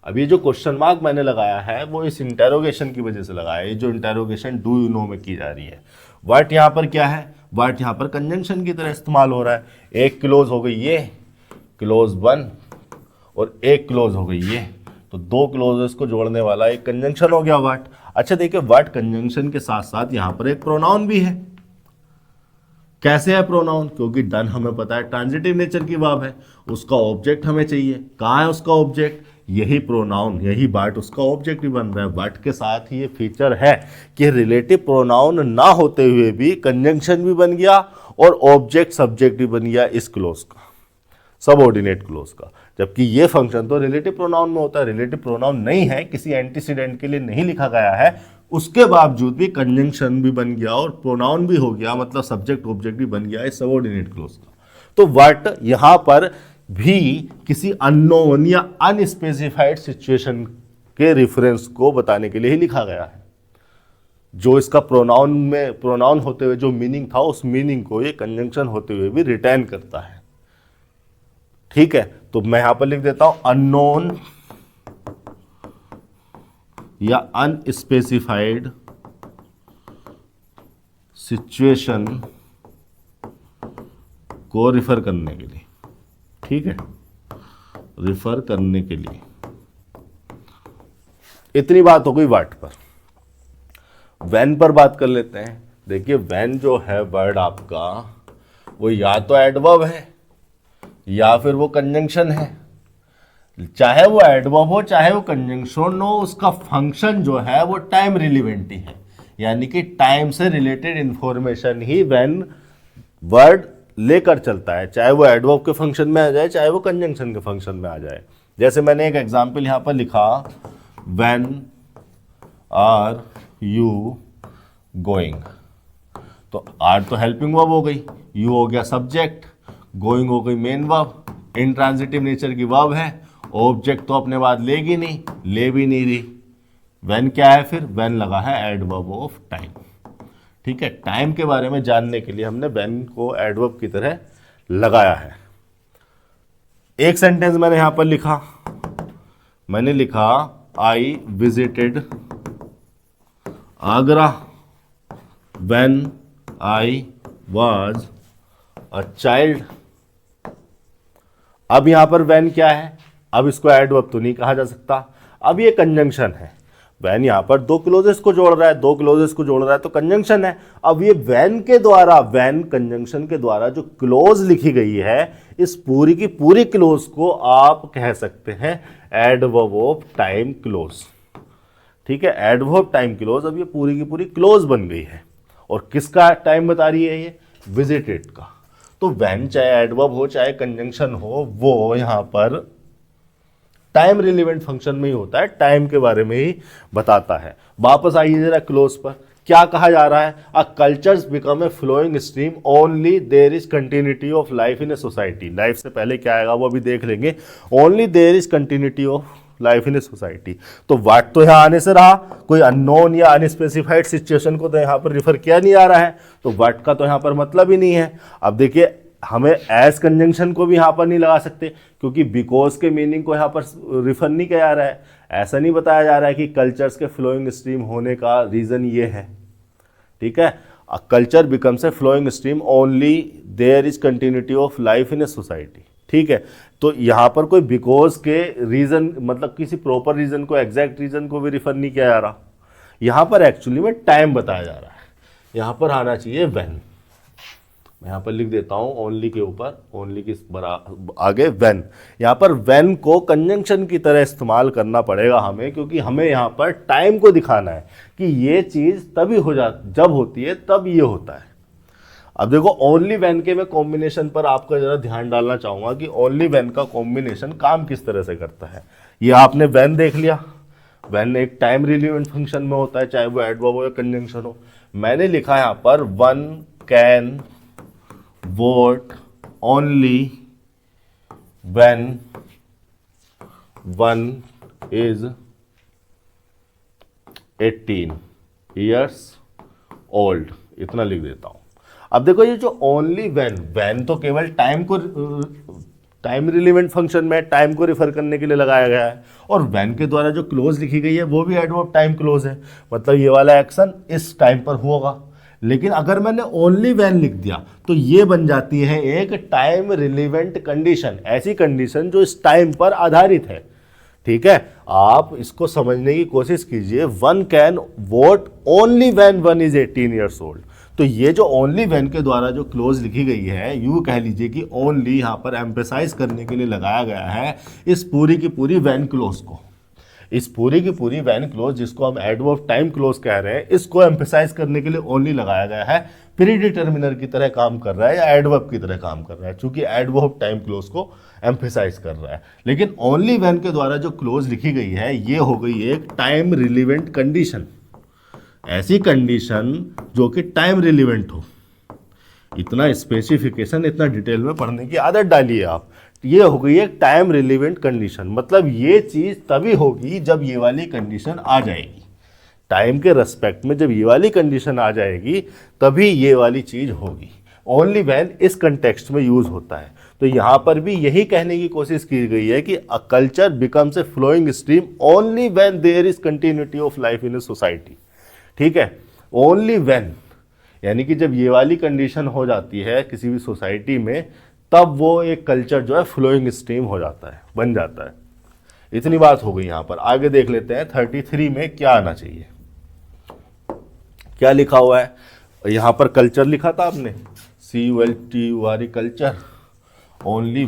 अब ये जो क्वेश्चन मार्क मैंने लगाया है वो इस इंटेरोगेशन की वजह से लगाया है। ये जो इंटेरोगेशन डू यू नो में की जा रही है, व्हाट यहाँ पर क्या है, व्हाट यहाँ पर कंजंक्शन की तरह इस्तेमाल हो रहा है। एक क्लोज हो गई ये, क्लोज वन, और एक क्लोज हो गई ये, तो दो क्लोजेस को जोड़ने वाला एक कंजंक्शन हो गया व्हाट। अच्छा देखिए, व्हाट कंजंक्शन के साथ साथ यहाँ पर एक प्रोनाउन भी है। कैसे है प्रोनाउन, क्योंकि डन हमें पता है ट्रांजिटिव नेचर की वर्ब है, उसका ऑब्जेक्ट हमें चाहिए। कहाँ है उसका ऑब्जेक्ट, यही प्रोनाउन, यही व्हाट उसका ऑब्जेक्ट भी बन रहा है। व्हाट के साथ ही ये फीचर है कि रिलेटिव प्रोनाउन ना होते हुए भी कंजंक्शन भी बन गया और ऑब्जेक्ट सब्जेक्ट भी बन गया इस क्लोज का, सबऑर्डिनेट क्लोज का। जबकि ये फंक्शन तो रिलेटिव प्रोनाउन में होता है, रिलेटिव प्रोनाउन नहीं है, किसी एंटीसीडेंट के लिए नहीं लिखा गया है, उसके बावजूद भी कंजंक्शन भी बन गया और प्रोनाउन भी हो गया, मतलब सब्जेक्ट ऑब्जेक्ट भी बन गया इस सबऑर्डिनेट क्लोज का। तो व्हाट यहाँ पर भी किसी अननोन या अनस्पेसिफाइड सिचुएशन के रेफरेंस को बताने के लिए ही लिखा गया है। जो इसका प्रोनाउन में, प्रोनाउन होते हुए जो मीनिंग था, उस मीनिंग को ये कंजंक्शन होते हुए भी रिटेन करता है। ठीक है, तो मैं यहां पर लिख देता हूं, अननोन या अनस्पेसिफाइड सिचुएशन को रिफर करने के लिए। ठीक है, रिफर करने के लिए। इतनी बात हो गई व्हाट पर। व्हेन पर बात कर लेते हैं। देखिए, व्हेन जो है वर्ड आपका, वो या तो एडवर्ब है या फिर वो कंजंक्शन है। चाहे वो एडवर्ब हो चाहे वो कंजंक्शन हो, उसका फंक्शन जो है वो टाइम रिलेवेंट ही है, यानी कि टाइम से related information he when word लेकर चलता है, चाहे वो एडवर्ब के फंक्शन में आ जाए चाहे वो कंजंक्शन के फंक्शन में आ जाए। जैसे मैंने एक एग्जांपल यहां पर लिखा, व्हेन आर यू गोइंग, तो आर तो हेल्पिंग वर्ब हो गई, यू हो गया सब्जेक्ट, गोइंग हो गई मेन वर्ब, इंट्रांजिटिव नेचर की वर्ब है, ऑब्जेक्ट तो अपने बाद लेगी नहीं, ले भी नहीं रही। व्हेन क्या है फिर, व्हेन लगा है एडवर्ब ऑफ टाइम। ठीक है, टाइम के बारे में जानने के लिए हमने व्हेन को एडवर्ब की तरह लगाया है। एक सेंटेंस मैंने यहां पर लिखा, मैंने लिखा I visited Agra when I was a child. अब यहां पर व्हेन क्या है, अब इसको एडवर्ब तो नहीं कहा जा सकता, अब ये कंजंक्शन है। व्हेन यहां पर दो क्लोजेस को जोड़ रहा है, दो क्लोजेस को जोड़ रहा है तो कंजंक्शन है। अब ये व्हेन के द्वारा, व्हेन कंजंक्शन के द्वारा जो क्लोज लिखी गई है, इस पूरी की पूरी क्लोज को आप कह सकते हैं एडवर्ब ऑफ टाइम क्लोज। ठीक है, एडवर्ब टाइम क्लोज। अब ये पूरी की पूरी क्लोज बन गई है और किसका टाइम बता रही है, ये विजिटेड का। तो व्हेन चाहे एडवर्ब हो चाहे कंजंक्शन हो, वो यहां पर टाइम रिलेवेंट फंक्शन में ही होता है, टाइम के बारे में ही बताता है। वापस आइए जरा क्लोज पर। क्या कहा जा रहा है, a cultures become a flowing stream only there is continuity of life in a society. Life से पहले क्या आएगा वो भी देख लेंगे, only there is continuity of life in a society. तो व्हाट तो यहाँ आने से रहा, कोई अननोन या अनस्पेसिफाइड सिचुएशन को तो यहाँ पर रिफर किया नहीं आ रहा है, तो व्हाट का तो यहाँ पर मतलब ही नहीं है। अब देखिए हमें एज कंजंक्शन को भी यहाँ पर नहीं लगा सकते, क्योंकि बिकॉज के मीनिंग को यहाँ पर रिफर नहीं किया जा रहा है। ऐसा नहीं बताया जा रहा है कि कल्चर्स के फ्लोइंग स्ट्रीम होने का रीज़न ये है, ठीक है। A culture becomes a flowing stream only there is continuity of life in a society, ठीक है। तो यहाँ पर कोई बिकॉज के रीज़न मतलब किसी प्रॉपर रीज़न को, एग्जैक्ट रीज़न को भी रिफर नहीं किया जा रहा, यहाँ पर एक्चुअली में टाइम बताया जा रहा है। यहाँ पर आना चाहिए व्हेन, मैं यहाँ पर लिख देता हूँ ओनली के ऊपर, ओनली के आगे व्हेन। यहाँ पर व्हेन को कंजंक्शन की तरह इस्तेमाल करना पड़ेगा हमें, क्योंकि हमें यहाँ पर टाइम को दिखाना है कि ये चीज़ तभी हो जब होती है तब ये होता है। अब देखो ओनली व्हेन के मैं कॉम्बिनेशन पर आपका जरा ध्यान डालना चाहूँगा कि ओनली व्हेन का कॉम्बिनेशन काम किस तरह से करता है। ये आपने व्हेन देख लिया, व्हेन एक टाइम रिलेवेंट फंक्शन में होता है, चाहे वो एडवर्ब हो या कंजंक्शन हो। मैंने लिखा यहाँ पर one can vote only when one is 18 years old, इतना लिख देता हूँ। अब देखो ये जो ओनली व्हेन तो केवल टाइम रिलेवेंट फंक्शन में टाइम को रिफर करने के लिए लगाया गया है, और व्हेन के द्वारा जो क्लोज लिखी गई है वो भी एडवर्ब टाइम क्लोज है, मतलब ये वाला एक्शन इस टाइम पर होगा। लेकिन अगर मैंने ओनली व्हेन लिख दिया तो ये बन जाती है एक टाइम रिलेवेंट कंडीशन, ऐसी कंडीशन जो इस टाइम पर आधारित है, ठीक है। आप इसको समझने की कोशिश कीजिए, one can vote only when one is 18 years old. तो ये जो ओनली व्हेन के द्वारा जो क्लोज लिखी गई है, यूँ कह लीजिए कि ओनली यहाँ पर एम्फेसाइज करने के लिए लगाया गया है इस पूरी की पूरी व्हेन क्लोज को। इस पूरी की पूरी व्हेन क्लोज जिसको हम एडवर्ब टाइम क्लोज कह रहे हैं, इसको एम्फेसाइज करने के लिए ओनली लगाया गया है। प्री डिटर्मिनर की तरह काम कर रहा है या एडवर्ब की तरह काम कर रहा है, चूंकि एडवर्ब टाइम क्लोज को एम्फेसाइज कर रहा है। लेकिन ओनली व्हेन के द्वारा जो क्लोज लिखी गई है ये हो गई एक टाइम रिलेवेंट कंडीशन, ऐसी कंडीशन जो कि टाइम रिलेवेंट हो। इतना स्पेसिफिकेशन इतना डिटेल में पढ़ने की आदत डालिए आप। ये हो गई एक टाइम रिलेवेंट कंडीशन, मतलब ये चीज़ तभी होगी जब ये वाली कंडीशन आ जाएगी, टाइम के रेस्पेक्ट में जब ये वाली कंडीशन आ जाएगी तभी ये वाली चीज़ होगी। ओनली व्हेन इस कंटेक्स्ट में यूज़ होता है। तो यहाँ पर भी यही कहने की कोशिश की गई है कि a culture becomes a flowing stream only when there is continuity of life in a society, ठीक है। ओनली व्हेन यानी कि जब ये वाली कंडीशन हो जाती है किसी भी सोसाइटी में, तब वो एक कल्चर जो है फ्लोइंग स्ट्रीम हो जाता है, बन जाता है। इतनी बात हो गई। यहाँ पर आगे देख लेते हैं 33 में क्या आना चाहिए, क्या लिखा हुआ है। यहाँ पर कल्चर लिखा था आपने, CULTURE culture, only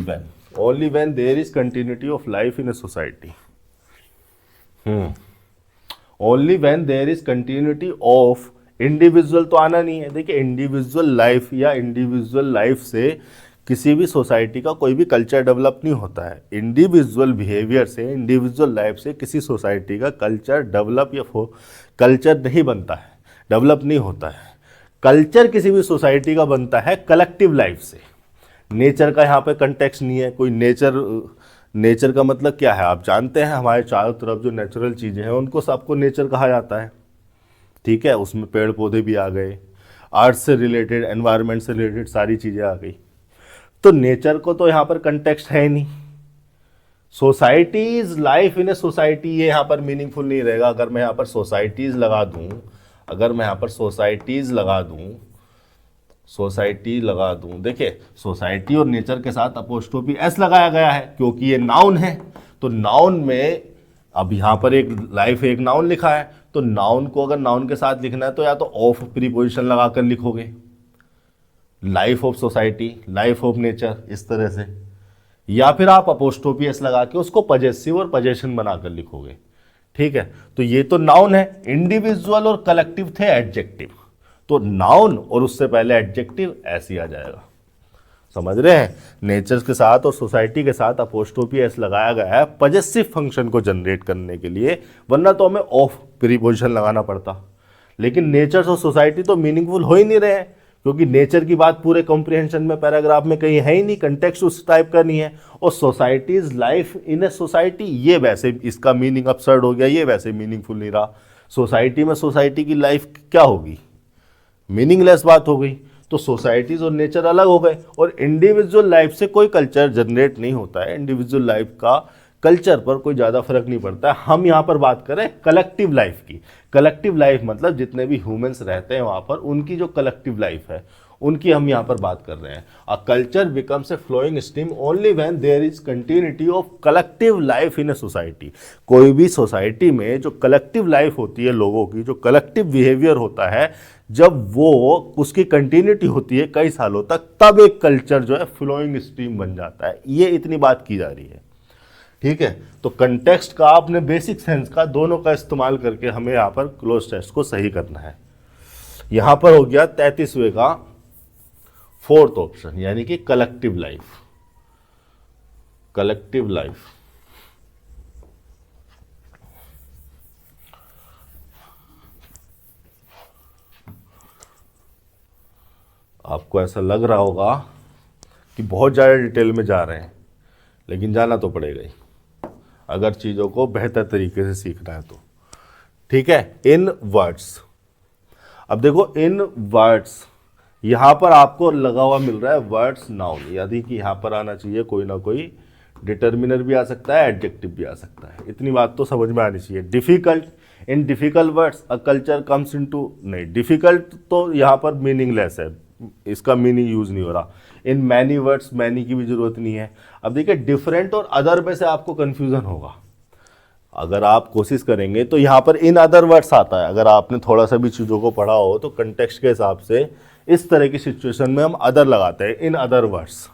when there is continuity of life in a society. Only when there is continuity of individual तो आना नहीं है। देखिए इंडिविजुअल लाइफ या इंडिविजुअल लाइफ से किसी भी सोसाइटी का कोई भी कल्चर डेवलप नहीं होता है। इंडिविजुअल बिहेवियर से, इंडिविजुअल लाइफ से किसी सोसाइटी का कल्चर डेवलप या कल्चर नहीं बनता है, डेवलप नहीं होता है। कल्चर किसी भी सोसाइटी का बनता है कलेक्टिव लाइफ से। नेचर का यहाँ पे कंटेक्स्ट नहीं है कोई। नेचर का मतलब क्या है आप जानते हैं, हमारे चारों तरफ जो नेचुरल चीज़ें हैं उनको सबको नेचर कहा जाता है, ठीक है। उसमें पेड़ पौधे भी आ गए, अर्थ से रिलेटेड, एनवायरनमेंट से रिलेटेड सारी चीज़ें आ गई। तो नेचर को तो यहाँ पर कंटेक्स्ट है ही नहीं। Societies life in a society ये यहाँ पर मीनिंगफुल नहीं रहेगा। अगर मैं यहाँ पर सोसाइटीज लगा दूँ, सोसाइटी लगा दूँ, देखिए सोसाइटी और नेचर के साथ अपोस्ट्रोफी एस लगाया गया है क्योंकि ये नाउन है। तो नाउन में अब यहाँ पर एक लाइफ एक नाउन लिखा है, तो नाउन को अगर नाउन के साथ लिखना है तो या तो ऑफ प्रीपोजिशन लगाकर लिखोगे, life of society, life of nature, इस तरह से, या फिर आप अपोस्ट्रोफी एस लगा के उसको पजेसिव और पजेशन बनाकर लिखोगे, ठीक है। तो ये तो नाउन है। इंडिविजुअल और कलेक्टिव थे एडजेक्टिव, तो नाउन और उससे पहले एडजेक्टिव ऐसे ही आ जाएगा। समझ रहे हैं, नेचर के साथ और सोसाइटी के साथ अपोस्ट्रोफी एस लगाया गया है पजेसिव फंक्शन को जनरेट करने के लिए, वरना तो हमें ऑफ प्रीपोजिशन लगाना पड़ता। लेकिन नेचर और सोसाइटी तो मीनिंगफुल हो ही नहीं रहे हैं, क्योंकि नेचर की बात पूरे कॉम्प्रिहेंशन में पैराग्राफ में कहीं है ही नहीं, कंटेक्स्ट उस टाइप का नहीं है। और societies life in a society, ये वैसे इसका मीनिंग अपसर्ड हो गया, ये वैसे मीनिंगफुल नहीं रहा। सोसाइटी में सोसाइटी की लाइफ क्या होगी, मीनिंगलेस बात हो गई। तो सोसाइटीज और नेचर अलग हो गए, और इंडिविजुअल लाइफ से कोई कल्चर जनरेट नहीं होता है, इंडिविजुअल लाइफ का कल्चर पर कोई ज़्यादा फर्क नहीं पड़ता है। हम यहाँ पर बात करें कलेक्टिव लाइफ की। कलेक्टिव लाइफ मतलब जितने भी ह्यूमंस रहते हैं वहाँ पर, उनकी जो कलेक्टिव लाइफ है उनकी हम यहाँ पर बात कर रहे हैं। A culture becomes a flowing stream only when there is continuity of collective life in a society. कोई भी सोसाइटी में जो कलेक्टिव लाइफ होती है लोगों की, जो कलेक्टिव बिहेवियर होता है, जब वो उसकी कंटिन्यूटी होती है कई सालों तक, तब एक कल्चर जो है फ्लोइंग स्ट्रीम बन जाता है। ये इतनी बात की जा रही है, ठीक है। तो कंटेक्स्ट का, आपने बेसिक सेंस का, दोनों का इस्तेमाल करके हमें यहाँ पर क्लोज टेस्ट को सही करना है। यहाँ पर हो गया 33वें का फोर्थ ऑप्शन, यानी कि कलेक्टिव लाइफ। कलेक्टिव लाइफ आपको ऐसा लग रहा होगा कि बहुत ज़्यादा डिटेल में जा रहे हैं, लेकिन जाना तो पड़ेगा ही अगर चीज़ों को बेहतर तरीके से सीखना है तो, ठीक है। इन वर्ड्स, अब देखो इन वर्ड्स, यहाँ पर आपको लगा हुआ मिल रहा है वर्ड्स नाउन, यानी कि यहाँ पर आना चाहिए कोई ना कोई डिटर्मिनर भी आ सकता है, एडजेक्टिव भी आ सकता है। इतनी बात तो समझ में आनी चाहिए। Difficult, in difficult words a culture comes into, नहीं डिफिकल्ट तो यहाँ पर मीनिंगलेस है, इसका मीनिंग यूज नहीं हो रहा। इन मैनी वर्ड्स, मैनी की भी जरूरत नहीं है। अब देखिए डिफरेंट और अदर में से आपको कंफ्यूजन होगा, अगर आप कोशिश करेंगे तो यहाँ पर इन अदर वर्ड्स आता है। अगर आपने थोड़ा सा भी चीज़ों को पढ़ा हो तो कंटेक्स्ट के हिसाब से इस तरह की सिचुएशन में हम अदर लगाते हैं, इन अदर वर्ड्स।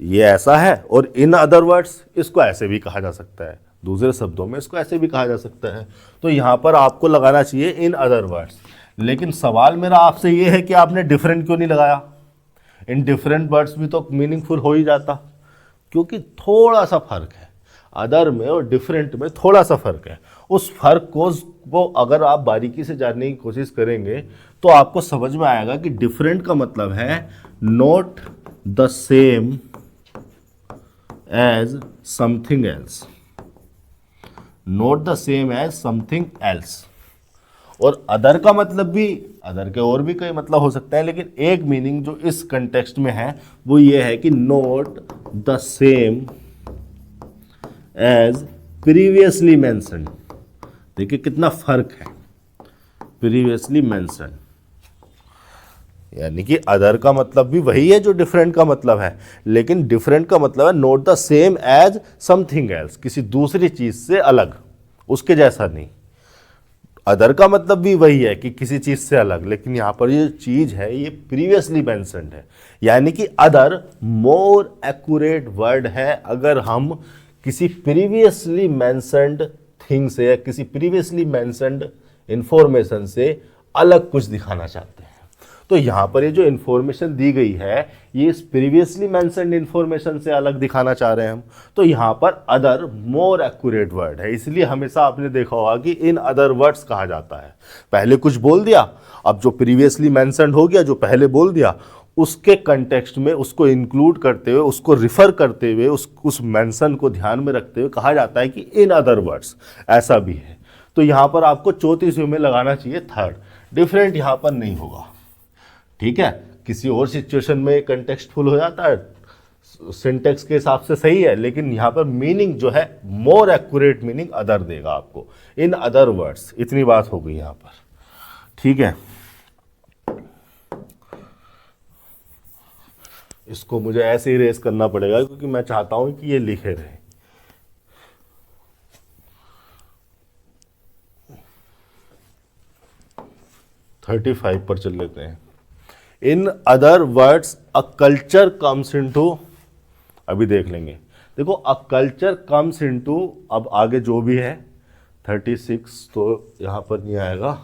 ये ऐसा है, और इन अदर वर्ड्स इसको ऐसे भी कहा जा सकता है, दूसरे शब्दों में इसको ऐसे भी कहा जा सकता है। तो यहाँ पर आपको लगाना चाहिए इन अदर वर्ड्स। लेकिन सवाल मेरा आपसे ये है कि आपने डिफरेंट क्यों नहीं लगाया? इन डिफरेंट वर्ड्स भी तो मीनिंगफुल हो ही जाता, क्योंकि थोड़ा सा फर्क है अदर में और डिफरेंट में, थोड़ा सा फर्क है। उस फर्क को वो अगर आप बारीकी से जानने की कोशिश करेंगे तो आपको समझ में आएगा कि डिफरेंट का मतलब है not the same as something else, not the same as something else. और अदर का मतलब भी, अदर के और भी कई मतलब हो सकते हैं, लेकिन एक मीनिंग जो इस कंटेक्स्ट में है वो ये है कि not the same as previously mentioned. देखिए कितना फर्क है, प्रीवियसली मेंशन्ड, यानी कि अदर का मतलब भी वही है जो डिफरेंट का मतलब है, लेकिन डिफरेंट का मतलब है not the same as something else, किसी दूसरी चीज से अलग, उसके जैसा नहीं। अदर का मतलब भी वही है कि किसी चीज से अलग, लेकिन यहां पर ये चीज है ये प्रीवियसली मेंशन्ड है, यानी कि अदर मोर एक्यूरेट वर्ड है अगर हम किसी प्रीवियसली मेंशन्ड थिंग से या किसी प्रीवियसली मेंशन्ड इंफॉर्मेशन से अलग कुछ दिखाना चाहते हैं। तो यहाँ पर ये जो इन्फॉर्मेशन दी गई है ये इस प्रीवियसली मेंशन्ड इन्फॉर्मेशन से अलग दिखाना चाह रहे हैं हम, तो यहाँ पर अदर मोर एक्यूरेट वर्ड है। इसलिए हमेशा आपने देखा होगा कि इन अदर वर्ड्स कहा जाता है। पहले कुछ बोल दिया, अब जो प्रीवियसली मेंशन्ड हो गया, जो पहले बोल दिया, उसके कंटेक्स्ट में उसको इंक्लूड करते हुए, उसको रिफर करते हुए, उस मेंशन को ध्यान में रखते हुए कहा जाता है कि इन अदर वर्ड्स, ऐसा भी है। तो यहाँ पर आपको 34वें में लगाना चाहिए थर्ड, डिफरेंट यहाँ पर नहीं होगा, ठीक है। किसी और सिचुएशन में कंटेक्स्टफुल हो जाता है, सिंटेक्स के हिसाब से सही है, लेकिन यहाँ पर मीनिंग जो है मोर एक्यूरेट मीनिंग अदर देगा आपको, इन अदर वर्ड्स। इतनी बात हो गई यहाँ पर, ठीक है। इसको मुझे ऐसे ही रेस करना पड़ेगा क्योंकि मैं चाहता हूं कि ये लिखे रहे। थर्टी 35 पर चल लेते हैं। In other words a culture comes into, अभी देख लेंगे। देखो अ कल्चर कम्स इनटू, अब आगे जो भी है 36 तो यहां पर नहीं आएगा।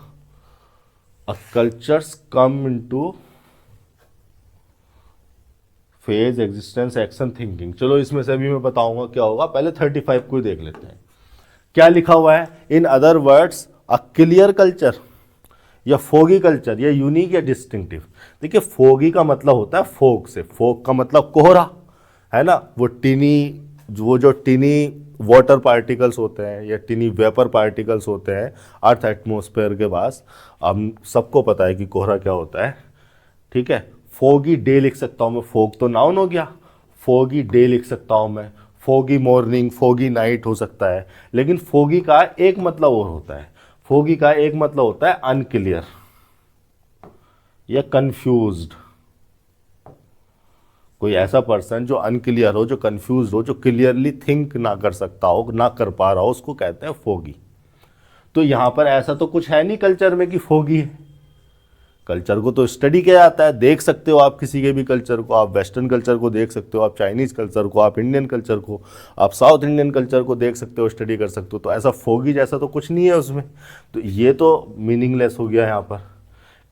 A cultures come into phase, existence, action, thinking. चलो इसमें से अभी मैं बताऊंगा क्या होगा, पहले 35 को ही देख लेते हैं। क्या लिखा हुआ है? In other words a clear culture, या फोगी कल्चर, या यूनिक या डिस्टिंक्टिव। देखिए फोगी का मतलब होता है फोग से, फोग का मतलब कोहरा है ना, वो जो टिनी वाटर पार्टिकल्स होते हैं या टिनी वेपर पार्टिकल्स होते हैं अर्थ एटमॉस्फेयर के पास, हम सबको पता है कि कोहरा क्या होता है, ठीक है। फोगी डे लिख सकता हूँ मैं, फोग तो नाउन हो गया, फोगी डे लिख सकता हूँ मैं, फोगी मॉर्निंग, फोगी नाइट हो सकता है। लेकिन फोगी का एक मतलब और होता है, फोगी का एक मतलब होता है अनक्लियर या कंफ्यूज्ड। कोई ऐसा पर्सन जो अनक्लियर हो, जो कंफ्यूज हो, जो क्लियरली थिंक ना कर सकता हो, ना कर पा रहा हो, उसको कहते हैं फोगी। तो यहां पर ऐसा तो कुछ है नहीं कल्चर में कि फोगी है। कल्चर को तो स्टडी किया जाता है, देख सकते हो आप किसी के भी कल्चर को, आप वेस्टर्न कल्चर को देख सकते हो, आप चाइनीज कल्चर को, आप इंडियन कल्चर को, आप साउथ इंडियन कल्चर को देख सकते हो, स्टडी कर सकते हो। तो ऐसा फोगी जैसा तो कुछ नहीं है उसमें, तो ये तो मीनिंगलेस हो गया यहाँ पर।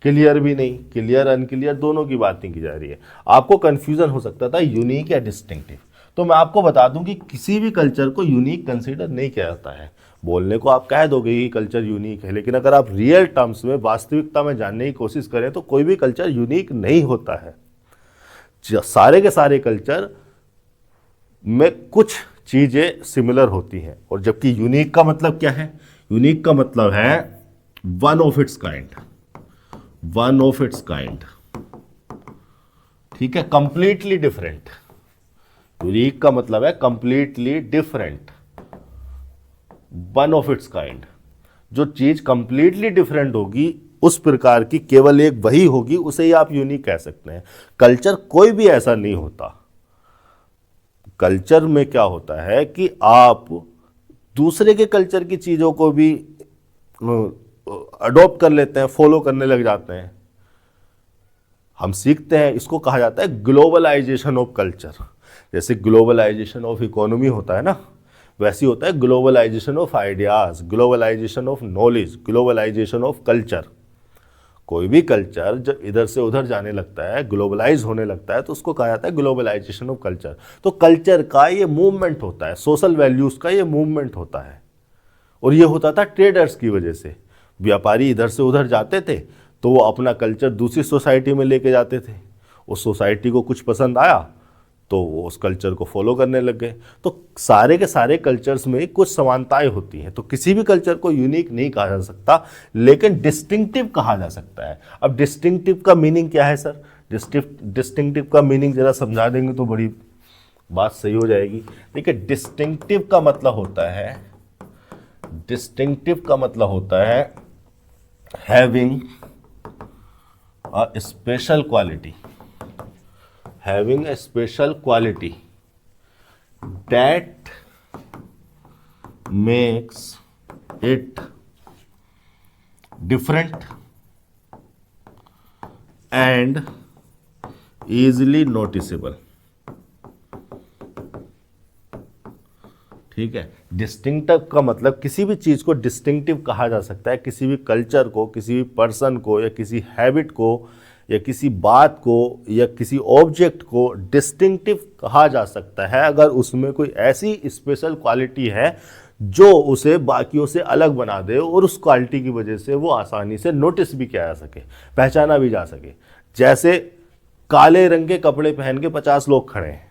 क्लियर भी नहीं, क्लियर अनक्लियर दोनों की बात नहीं की जा रही है। आपको कन्फ्यूजन हो सकता था यूनिक या डिस्टिंक्टिव, तो मैं आपको बता दूं कि किसी भी कल्चर को यूनिक कंसीडर नहीं किया जाता है। बोलने को आप कह दोगे कि कल्चर यूनिक है, लेकिन अगर आप रियल टर्म्स में, वास्तविकता में जानने की कोशिश करें तो कोई भी कल्चर यूनिक नहीं होता है। सारे के सारे कल्चर में कुछ चीजें सिमिलर होती हैं, और जबकि यूनिक का मतलब क्या है? यूनिक का मतलब है one of its kind, one of its kind, ठीक है, कंप्लीटली डिफरेंट। यूनिक का मतलब है completely different, one of its kind. जो चीज कंप्लीटली डिफरेंट होगी, उस प्रकार की केवल एक वही होगी, उसे ही आप यूनिक कह सकते हैं। कल्चर कोई भी ऐसा नहीं होता। कल्चर में क्या होता है कि आप दूसरे के कल्चर की चीजों को भी अडॉप्ट कर लेते हैं, फॉलो करने लग जाते हैं, हम सीखते हैं। इसको कहा जाता है ग्लोबलाइजेशन ऑफ कल्चर। जैसे ग्लोबलाइजेशन ऑफ इकोनॉमी होता है ना, वैसे होता है globalisation of ideas, globalisation of knowledge, globalisation of culture. कोई भी कल्चर जब इधर से उधर जाने लगता है, ग्लोबलाइज होने लगता है, तो उसको कहा जाता है ग्लोबलाइजेशन ऑफ कल्चर। तो कल्चर का ये मूवमेंट होता है, सोशल वैल्यूज का ये मूवमेंट होता है, और ये होता था ट्रेडर्स की वजह से। व्यापारी इधर से उधर जाते थे तो वो अपना कल्चर दूसरी सोसाइटी में लेके जाते थे, उस सोसाइटी को कुछ पसंद आया तो वो उस कल्चर को फॉलो करने लग गए। तो सारे के सारे कल्चर्स में कुछ समानताएं होती हैं, तो किसी भी कल्चर को यूनिक नहीं कहा जा सकता, लेकिन डिस्टिंक्टिव कहा जा सकता है। अब डिस्टिंक्टिव का मीनिंग क्या है सर? डिस्टिंक्टिव का मीनिंग जरा समझा देंगे तो बड़ी बात सही हो जाएगी। देखिए डिस्टिंक्टिव का मतलब होता है, डिस्टिंक्टिव का मतलब होता है having a special quality, having a special quality that makes it different and easily noticeable। ठीक है, डिस्टिंक्टिव का मतलब किसी भी चीज को डिस्टिंक्टिव कहा जा सकता है, किसी भी कल्चर को, किसी भी पर्सन को, या किसी हैबिट को, या किसी बात को, या किसी ऑब्जेक्ट को डिस्टिंक्टिव कहा जा सकता है अगर उसमें कोई ऐसी स्पेशल क्वालिटी है जो उसे बाकियों से अलग बना दे, और उस क्वालिटी की वजह से वो आसानी से नोटिस भी किया जा सके, पहचाना भी जा सके। जैसे काले रंग के कपड़े पहन के 50 लोग खड़े हैं,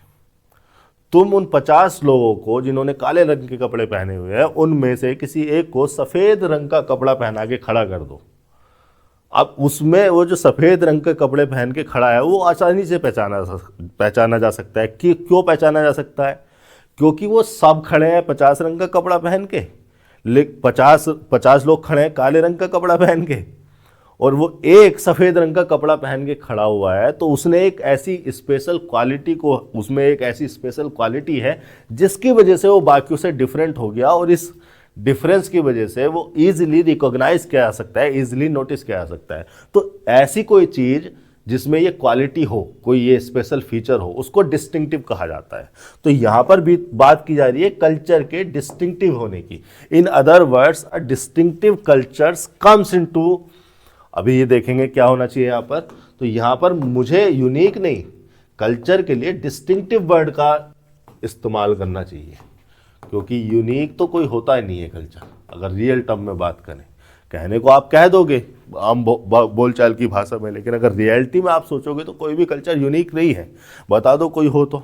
तुम उन 50 लोगों को जिन्होंने काले रंग के कपड़े पहने हुए हैं, उनमें से किसी एक को सफेद रंग का कपड़ा पहना के खड़ा कर दो। अब उसमें वो जो सफ़ेद रंग के कपड़े पहन के खड़ा है वो आसानी से पहचाना जा सकता है। कि क्यों पहचाना जा सकता है? क्योंकि वो सब खड़े हैं 50 रंग का कपड़ा पहन के, लेकिन 50 लोग खड़े हैं काले रंग का कपड़ा पहन के, और वो एक सफ़ेद रंग का कपड़ा पहन के खड़ा हुआ है, तो उसने एक ऐसी स्पेशल क्वालिटी को, उसमें एक ऐसी स्पेशल क्वालिटी है जिसकी वजह से वो बाकियों से डिफरेंट हो गया, और इस डिफरेंस की वजह से वो इजीली रिकॉग्नाइज किया जा सकता है, इजीली नोटिस किया जा सकता है। तो ऐसी कोई चीज जिसमें ये क्वालिटी हो, कोई ये स्पेशल फीचर हो, उसको डिस्टिंक्टिव कहा जाता है। तो यहां पर भी बात की जा रही है कल्चर के डिस्टिंक्टिव होने की। In other words a distinctive cultures comes into, अभी ये देखेंगे क्या होना चाहिए यहां पर। तो यहां पर मुझे यूनिक नहीं, कल्चर के लिए डिस्टिंक्टिव वर्ड का इस्तेमाल करना चाहिए, क्योंकि यूनिक तो कोई होता ही नहीं है कल्चर, अगर रियल टर्म में बात करें। कहने को आप कह दोगे आम बोलचाल की भाषा में, लेकिन अगर रियलिटी में आप सोचोगे तो कोई भी कल्चर यूनिक नहीं है। बता दो कोई हो तो।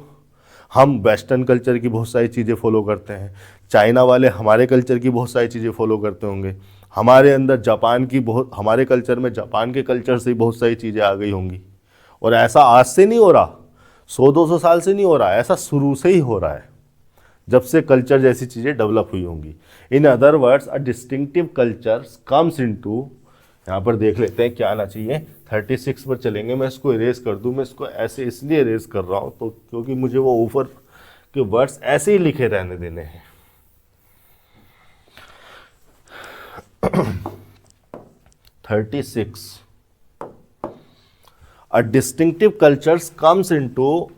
हम वेस्टर्न कल्चर की बहुत सारी चीज़ें फॉलो करते हैं, चाइना वाले हमारे कल्चर की बहुत सारी चीज़ें फॉलो करते होंगे, हमारे अंदर जापान की बहुत, हमारे कल्चर में जापान के कल्चर से बहुत सारी चीज़ें आ गई होंगी। और ऐसा आज से नहीं हो रहा, 100-200 साल से नहीं हो रहा है, ऐसा शुरू से ही हो रहा है, जब से कल्चर जैसी चीज़ें डेवलप हुई होंगी। In other words a distinctive culture comes into, यहाँ पर देख लेते हैं क्या आना चाहिए, 36 पर चलेंगे। मैं इसको इरेज कर दूँ, मैं इसको ऐसे इसलिए इरेज कर रहा हूँ तो क्योंकि मुझे वो ऊपर के वर्ड्स ऐसे ही लिखे रहने देने हैं। 36 अ distinctive cultures comes into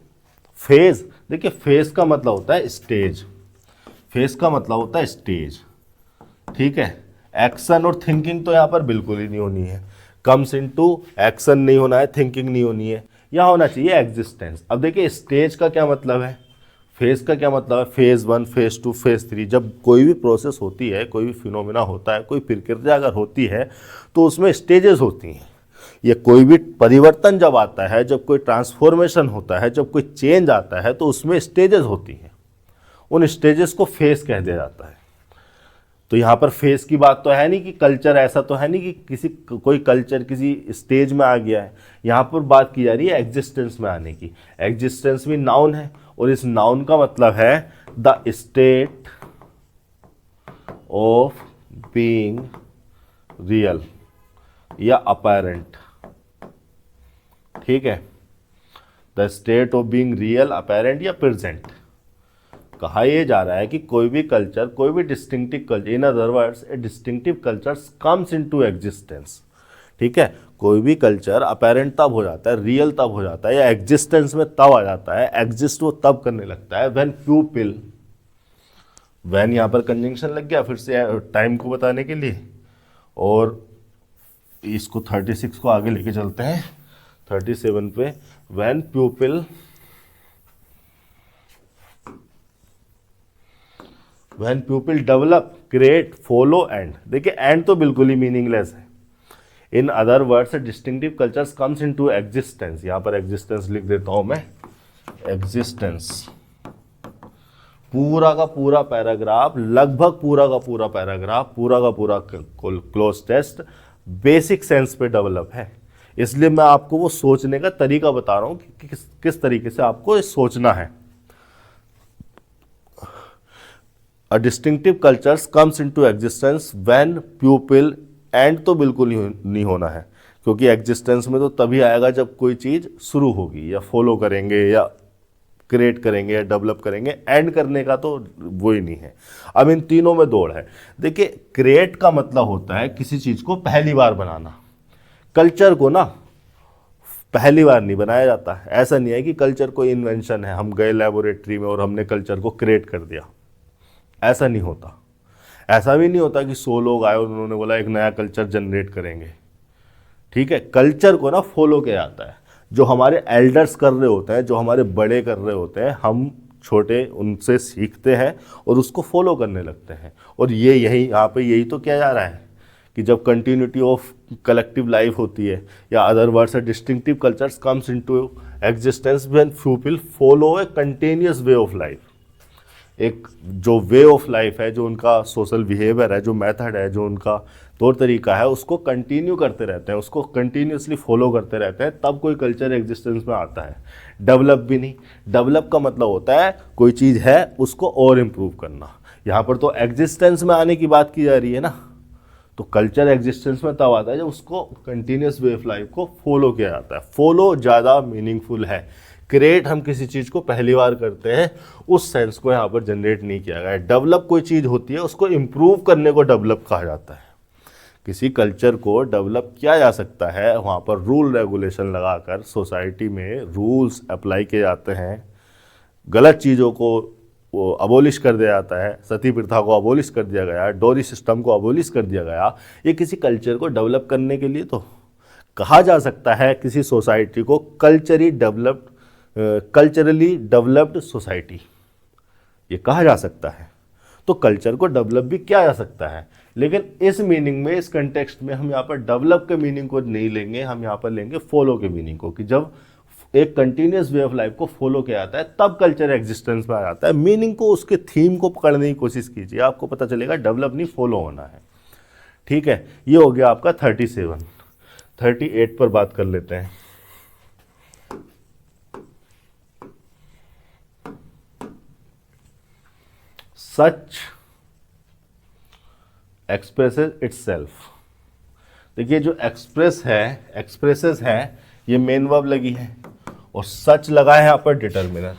phase. देखिए फेज का मतलब होता है स्टेज, फेज का मतलब होता है स्टेज, ठीक है। एक्शन और थिंकिंग तो यहाँ पर बिल्कुल ही नहीं होनी है। कम्स इनटू एक्शन नहीं होना है, थिंकिंग नहीं होनी है, यहाँ होना चाहिए एग्जिस्टेंस। अब देखिए स्टेज का क्या मतलब है, फेज का क्या मतलब है, फेज 1, फेज 2, फेज 3। जब कोई भी प्रोसेस होती है, कोई भी फिनोमिना होता है, कोई प्रक्रिया अगर होती है तो उसमें स्टेजेस होती हैं। ये कोई भी परिवर्तन जब आता है, जब कोई ट्रांसफॉर्मेशन होता है, जब कोई चेंज आता है तो उसमें स्टेजेस होती हैं। उन स्टेजेस को फेज कह दिया जाता है। तो यहाँ पर फेज की बात तो है नहीं कि कल्चर, ऐसा तो है नहीं कि किसी कोई कल्चर किसी स्टेज में आ गया है। यहाँ पर बात की जा रही है एग्जिस्टेंस में आने की। एग्जिस्टेंस भी नाउन है और इस नाउन का मतलब है the state of being real या अपैरेंट, ठीक है। The state of being real, apparent या प्रेजेंट। कहा यह जा रहा है कि कोई भी कल्चर, कोई भी distinctive culture, in other words A distinctive culture comes into existence, ठीक है। कोई भी कल्चर अपैरेंट तब हो जाता है, रियल तब हो जाता है, या एग्जिस्टेंस में तब आ जाता है, एग्जिस्ट वो तब करने लगता है व्हेन प्यूपिल, व्हेन यहाँ पर कंजंक्शन लग गया फिर से टाइम को बताने के लिए। और इसको 36 को आगे लेके चलते हैं 37 पे। When people develop, create, follow and. देखिए एंड तो बिल्कुल ही मीनिंगलेस है। In other words distinctive cultures comes into existence. यहां पर एग्जिस्टेंस लिख देता हूं मैं, एग्जिस्टेंस। पूरा का पूरा पैराग्राफ, लगभग पूरा का पूरा पैराग्राफ, पूरा का पूरा क्लोज टेस्ट बेसिक सेंस पे डेवलप है। इसलिए मैं आपको वो सोचने का तरीका बता रहा हूं कि किस तरीके से आपको सोचना है। अ distinctive cultures comes into existence when people, and तो बिल्कुल नहीं होना है, क्योंकि एग्जिस्टेंस में तो तभी आएगा जब कोई चीज़ शुरू होगी, या फॉलो करेंगे, या क्रिएट करेंगे, या डेवलप करेंगे। एंड करने का तो वो ही नहीं है। अब इन तीनों में दौड़ है। देखिए क्रिएट का मतलब होता है किसी चीज़ को पहली बार बनाना। कल्चर को ना पहली बार नहीं बनाया जाता। ऐसा नहीं है कि कल्चर कोई इन्वेंशन है, हम गए लेबोरेटरी में और हमने कल्चर को क्रिएट कर दिया, ऐसा नहीं होता। ऐसा भी नहीं होता कि 100 लोग आए और उन्होंने बोला एक नया कल्चर जनरेट करेंगे, ठीक है। कल्चर को ना फॉलो किया जाता है। जो हमारे एल्डर्स कर रहे होते हैं, जो हमारे बड़े कर रहे होते हैं, हम छोटे उनसे सीखते हैं और उसको फॉलो करने लगते हैं। और ये यही यहाँ पे यही तो किया जा रहा है कि जब कंटिन्यूटी ऑफ कलेक्टिव लाइफ होती है, या other words distinctive cultures comes into existence when people follow A continuous way of life. एक जो वे ऑफ लाइफ है, जो उनका सोशल बिहेवियर है, जो मेथड है, जो उनका तौर तरीका है, उसको कंटिन्यू करते रहते हैं, उसको कंटिन्यूसली फॉलो करते रहते हैं, तब कोई कल्चर एग्जिस्टेंस में आता है। डेवलप भी नहीं। डेवलप का मतलब होता है कोई चीज़ है उसको और इम्प्रूव करना। यहाँ पर तो एग्जिस्टेंस में आने की बात की जा रही है ना, तो कल्चर एग्जिस्टेंस में तब आता है जब उसको कंटिन्यूस वे ऑफ लाइफ को फॉलो किया जाता है। फॉलो ज़्यादा मीनिंगफुल है। क्रिएट हम किसी चीज़ को पहली बार करते हैं, उस सेंस को यहाँ पर जनरेट नहीं किया गया है। डेवलप कोई चीज़ होती है, उसको इम्प्रूव करने को डेवलप कहा जाता है। किसी कल्चर को डेवलप किया जा सकता है, वहाँ पर रूल रेगुलेशन लगाकर सोसाइटी में रूल्स अप्लाई किए जाते हैं, गलत चीज़ों को वो अबोलिश कर दिया जाता है। सती प्रथा को अबोलिश कर दिया गया, डोरी सिस्टम को अबोलिश कर दिया गया। ये किसी कल्चर को डेवलप करने के लिए तो कहा जा सकता है किसी सोसाइटी को कल्चरली डेवलप्ड सोसाइटी, ये कहा जा सकता है। तो कल्चर को डेवलप भी किया जा सकता है, लेकिन इस मीनिंग में, इस कंटेक्स्ट में हम यहाँ पर डेवलप के मीनिंग को नहीं लेंगे, हम यहाँ पर लेंगे फॉलो के मीनिंग को, कि जब एक कंटिन्यूस वे ऑफ लाइफ को फॉलो किया जाता है तब कल्चर एग्जिस्टेंस में आ जाता है। मीनिंग को, उसके थीम को पकड़ने की कोशिश कीजिए, आपको पता चलेगा डेवलप नहीं फॉलो होना है। ठीक है, ये हो गया आपका 37। 38 पर बात कर लेते हैं। सच एक्सप्रेसेस इटसेल्फ। देखिए जो एक्सप्रेस है, एक्सप्रेसेस है, ये मेन वर्ब लगी है और सच लगा है यहाँ पर डिटर्मिनर,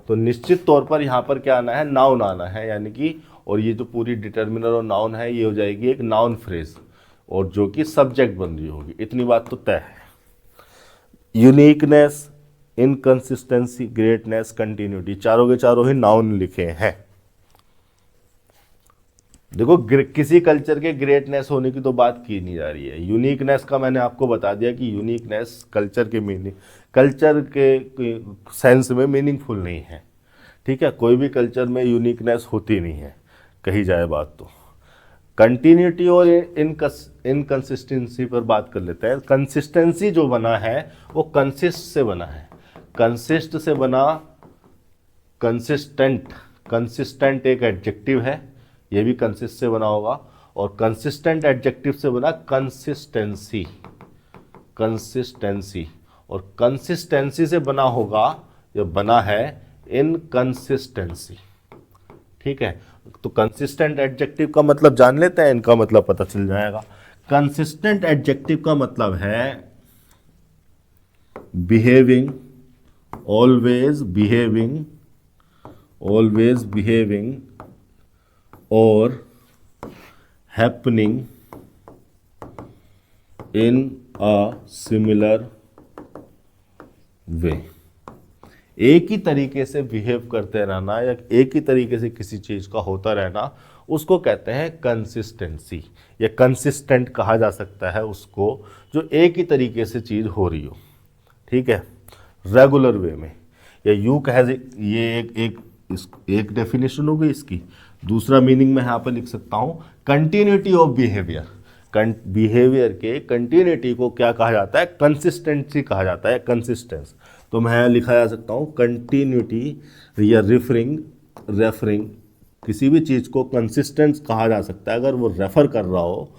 तो निश्चित तौर पर यहाँ पर क्या आना है, नाउन आना है, यानी कि, और ये जो पूरी डिटर्मिनर और नाउन है ये हो जाएगी एक नाउन फ्रेज, और जो कि सब्जेक्ट बन रही होगी। इतनी बात तो तय है। यूनिकनेस, इनकंसिस्टेंसी, ग्रेटनेस, कंटिन्यूटी, चारों के चारों ही नाउन लिखे हैं। देखो किसी कल्चर के ग्रेटनेस होने की तो बात की नहीं जा रही है। यूनिकनेस का मैंने आपको बता दिया कि यूनिकनेस कल्चर के मीनिंग, कल्चर के सेंस में मीनिंगफुल नहीं है। ठीक है, कोई भी कल्चर में यूनिकनेस होती नहीं है, कही जाए बात तो। कंटिन्यूटी और इनकंसिस्टेंसी पर बात कर लेते हैं। कंसिस्टेंसी जो बना है वो कंसिस्ट से बना है, कंसिस्ट से बना कंसिस्टेंट। कंसिस्टेंट एक एडजेक्टिव है, ये भी कंसिस्ट से बना होगा, और कंसिस्टेंट एडजेक्टिव से बना कंसिस्टेंसी। कंसिस्टेंसी और कंसिस्टेंसी से बना होगा, ये बना है इनकंसिस्टेंसी। ठीक है, तो कंसिस्टेंट एडजेक्टिव का मतलब जान लेते हैं, इनका मतलब पता चल जाएगा। कंसिस्टेंट एडजेक्टिव का मतलब है behaving, always behaving, always behaving, और happening in a similar way. एक ही तरीके से बिहेव करते रहना या एक ही तरीके से किसी चीज़ का होता रहना, उसको कहते हैं कंसिस्टेंसी, या कंसिस्टेंट कहा जा सकता है उसको जो एक ही तरीके से चीज़ हो रही हो। ठीक है, रेगुलर वे में, या यू कह, ये एक डेफिनेशन हो गई इसकी। दूसरा मीनिंग मैं यहाँ पर लिख सकता हूँ कंटिन्यूटी ऑफ बिहेवियर। बिहेवियर के कंटिन्यूटी को क्या कहा जाता है, कंसिस्टेंसी कहा जाता है, कंसिस्टेंस। तो मैं लिखा जा सकता हूँ कंटिन्यूटी या रेफरिंग, किसी भी चीज़ को कंसिस्टेंस कहा जा सकता है अगर वो रेफर कर रहा हो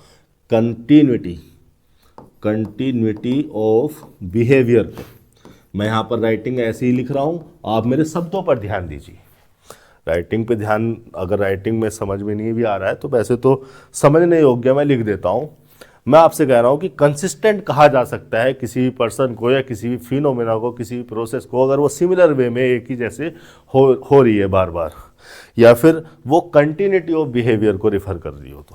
कंटिन्यूटी ऑफ बिहेवियर को। मैं यहाँ पर राइटिंग ऐसे ही लिख रहा हूँ, आप मेरे शब्दों पर ध्यान दीजिए। राइटिंग पे ध्यान, अगर राइटिंग में समझ में नहीं भी आ रहा है तो वैसे तो समझने योग्य मैं लिख देता हूँ। मैं आपसे कह रहा हूँ कि कंसिस्टेंट कहा जा सकता है किसी भी पर्सन को या किसी भी फिनोमेना को, किसी भी प्रोसेस को, अगर वो सिमिलर वे में एक ही जैसे हो रही है बार बार, या फिर वो कंटिन्यूटी ऑफ बिहेवियर को रिफर कर रही हो।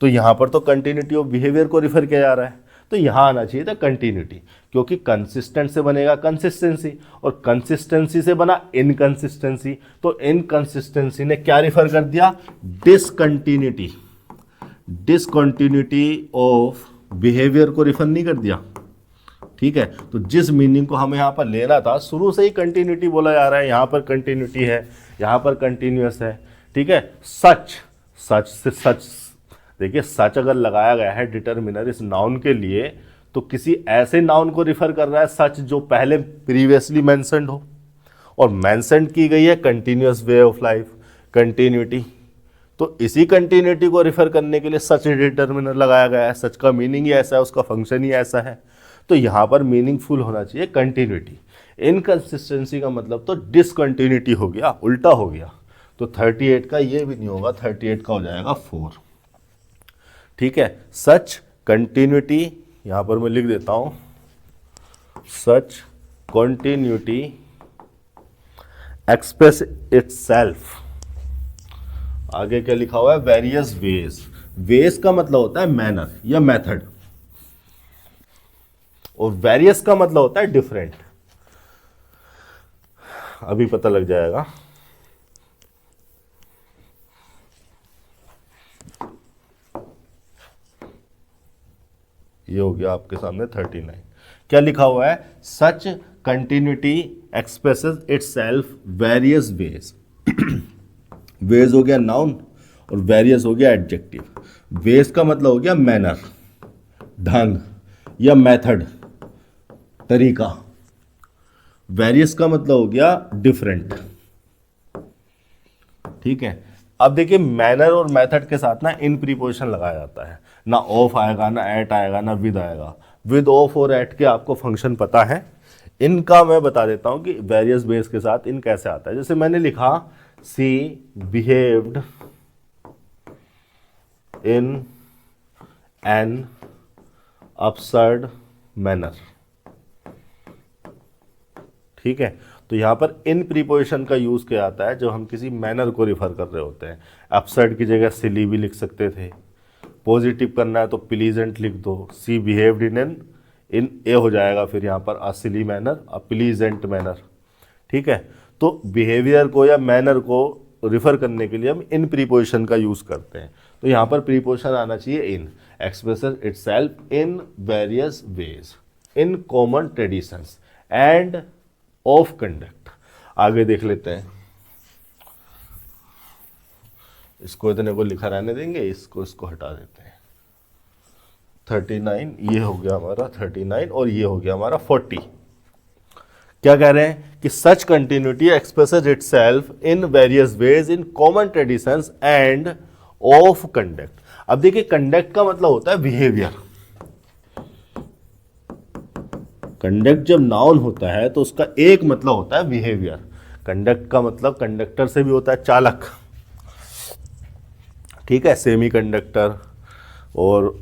तो यहाँ पर तो कंटिन्यूटी ऑफ बिहेवियर को रिफर किया जा रहा है, तो यहाँ आना चाहिए था कंटिन्यूटी, क्योंकि कंसिस्टेंट से बनेगा कंसिस्टेंसी और कंसिस्टेंसी से बना इनकंसिस्टेंसी। तो इनकंसिस्टेंसी ने क्या रिफर कर दिया, डिसकंटिन्यूटी, डिसकंटिन्यूटी ऑफ बिहेवियर को रिफर नहीं कर दिया। ठीक है, तो जिस मीनिंग को हमें यहाँ पर लेना था, शुरू से ही कंटिन्यूटी बोला जा रहा है, यहाँ पर कंटिन्यूटी है, यहाँ पर कंटिन्यूअस है। ठीक है, सच, सच से सच, देखिए सच अगर लगाया गया है डिटर्मिनर इस नाउन के लिए, तो किसी ऐसे नाउन को रिफर कर रहा है सच जो पहले प्रीवियसली मेंशन्ड हो, और मेंशन्ड की गई है continuous way of life, continuity. तो इसी कंटिन्यूटी को रिफर करने के लिए सच डिटर्मिनर लगाया गया है। सच का मीनिंग ही ऐसा है, उसका फंक्शन ही ऐसा है, तो यहाँ पर मीनिंगफुल होना चाहिए कंटिन्यूटी। इनकंसिस्टेंसी का मतलब तो डिसकंटिन्यूटी हो गया, उल्टा हो गया। तो 38 का ये भी नहीं होगा, 38 का हो जाएगा 4। ठीक है, सच कंटिन्यूटी, यहाँ पर मैं लिख देता हूँ सच कंटिन्यूटी एक्सप्रेस इटसेल्फ। आगे क्या लिखा हुआ है, वेरियस वेज। वेज का मतलब होता है मैनर या मेथड, और वेरियस का मतलब होता है डिफरेंट। अभी पता लग जाएगा। ये हो गया आपके सामने 39। क्या लिखा हुआ है, such continuity expresses itself various ways. Ways हो गया नाउन, और वेरियस हो गया एडजेक्टिव। वेज का मतलब हो गया मैनर, ढंग या मेथड, तरीका। वेरियस का मतलब हो गया डिफरेंट। ठीक है, अब देखिए मैनर और मेथड के साथ ना इन प्रीपोजिशन लगाया जाता है, ना ऑफ आएगा, ना एट आएगा, ना विद आएगा। विद, ऑफ और एट के आपको फंक्शन पता है। इनका मैं बता देता हूं कि वेरियस बेस के साथ इन कैसे आता है। जैसे मैंने लिखा she behaved in an absurd manner. ठीक है, तो यहां पर इन प्रीपोजिशन का यूज किया जाता है जब हम किसी मैनर को रिफर कर रहे होते हैं। absurd की जगह सिली भी लिख सकते थे। पॉजिटिव करना है तो प्लीजेंट लिख दो, सी बिहेव्ड इन ए हो जाएगा फिर यहाँ पर अ सिली मैनर, अ प्लीजेंट मैनर। ठीक है, तो बिहेवियर को या मैनर को रिफर करने के लिए हम इन प्रीपोजिशन का यूज करते हैं। तो यहाँ पर प्रीपोजिशन आना चाहिए in, expresses itself in various ways, in common traditions and of conduct. आगे देख लेते हैं, इसको इतने को लिखा रहने देंगे, इसको हटा देते हैं। 39 ये हो गया हमारा 39 और ये हो गया हमारा 40। क्या कह रहे हैं कि such continuity expresses itself in various ways in common traditions and of conduct. अब देखिए कंडक्ट का मतलब होता है बिहेवियर। कंडक्ट जब नाउन होता है तो उसका एक मतलब होता है बिहेवियर। कंडक्ट का मतलब कंडक्टर से भी होता है चालक। ठीक है, सेमी कंडक्टर और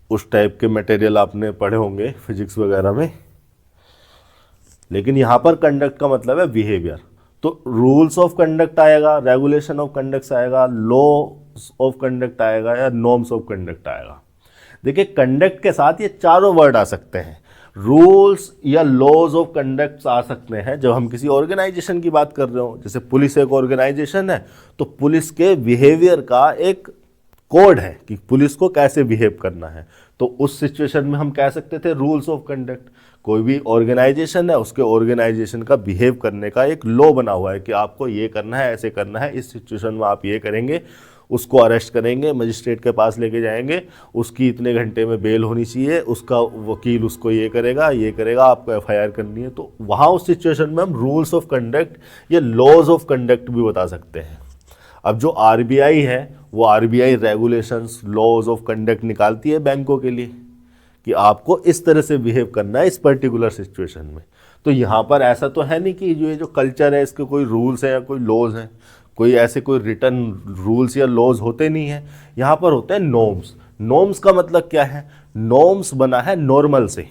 उस टाइप के मटेरियल आपने पढ़े होंगे फिजिक्स वगैरह में। लेकिन यहां पर कंडक्ट का मतलब है बिहेवियर। तो रूल्स ऑफ कंडक्ट आएगा, रेगुलेशन ऑफ कंडक्ट आएगा, लॉ ऑफ कंडक्ट आएगा या नॉर्म्स ऑफ कंडक्ट आएगा। देखिए कंडक्ट के साथ ये चारों वर्ड आ सकते हैं। रूल्स या लॉज ऑफ कंडक्ट आ सकते हैं जब हम किसी ऑर्गेनाइजेशन की बात कर रहे हो। जैसे पुलिस एक ऑर्गेनाइजेशन है तो पुलिस के बिहेवियर का एक कोड है कि पुलिस को कैसे बिहेव करना है। तो उस सिचुएशन में हम कह सकते थे रूल्स ऑफ कंडक्ट। कोई भी ऑर्गेनाइजेशन है उसके ऑर्गेनाइजेशन का बिहेव करने का एक लॉ बना हुआ है कि आपको ये करना है, ऐसे करना है, इस सिचुएशन में आप ये करेंगे, उसको अरेस्ट करेंगे, मजिस्ट्रेट के पास लेके जाएंगे, उसकी इतने घंटे में बेल होनी चाहिए, उसका वकील उसको ये करेगा, आपको एफआईआर करनी है। तो वहाँ उस सिचुएशन में हम रूल्स ऑफ कंडक्ट या लॉज ऑफ कंडक्ट भी बता सकते हैं। अब जो आरबीआई है वो RBI regulations, laws of conduct निकालती है बैंकों के लिए कि आपको इस तरह से बिहेव करना है इस पर्टिकुलर सिचुएशन में। तो यहाँ पर ऐसा तो है नहीं कि जो कल्चर है इसके कोई रूल्स हैं या कोई लॉज हैं। कोई ऐसे कोई रिटर्न रूल्स या लॉज होते नहीं हैं। यहाँ पर होते हैं नॉर्म्स। नॉर्म्स का मतलब क्या है? नॉर्म्स बना है नॉर्मल से,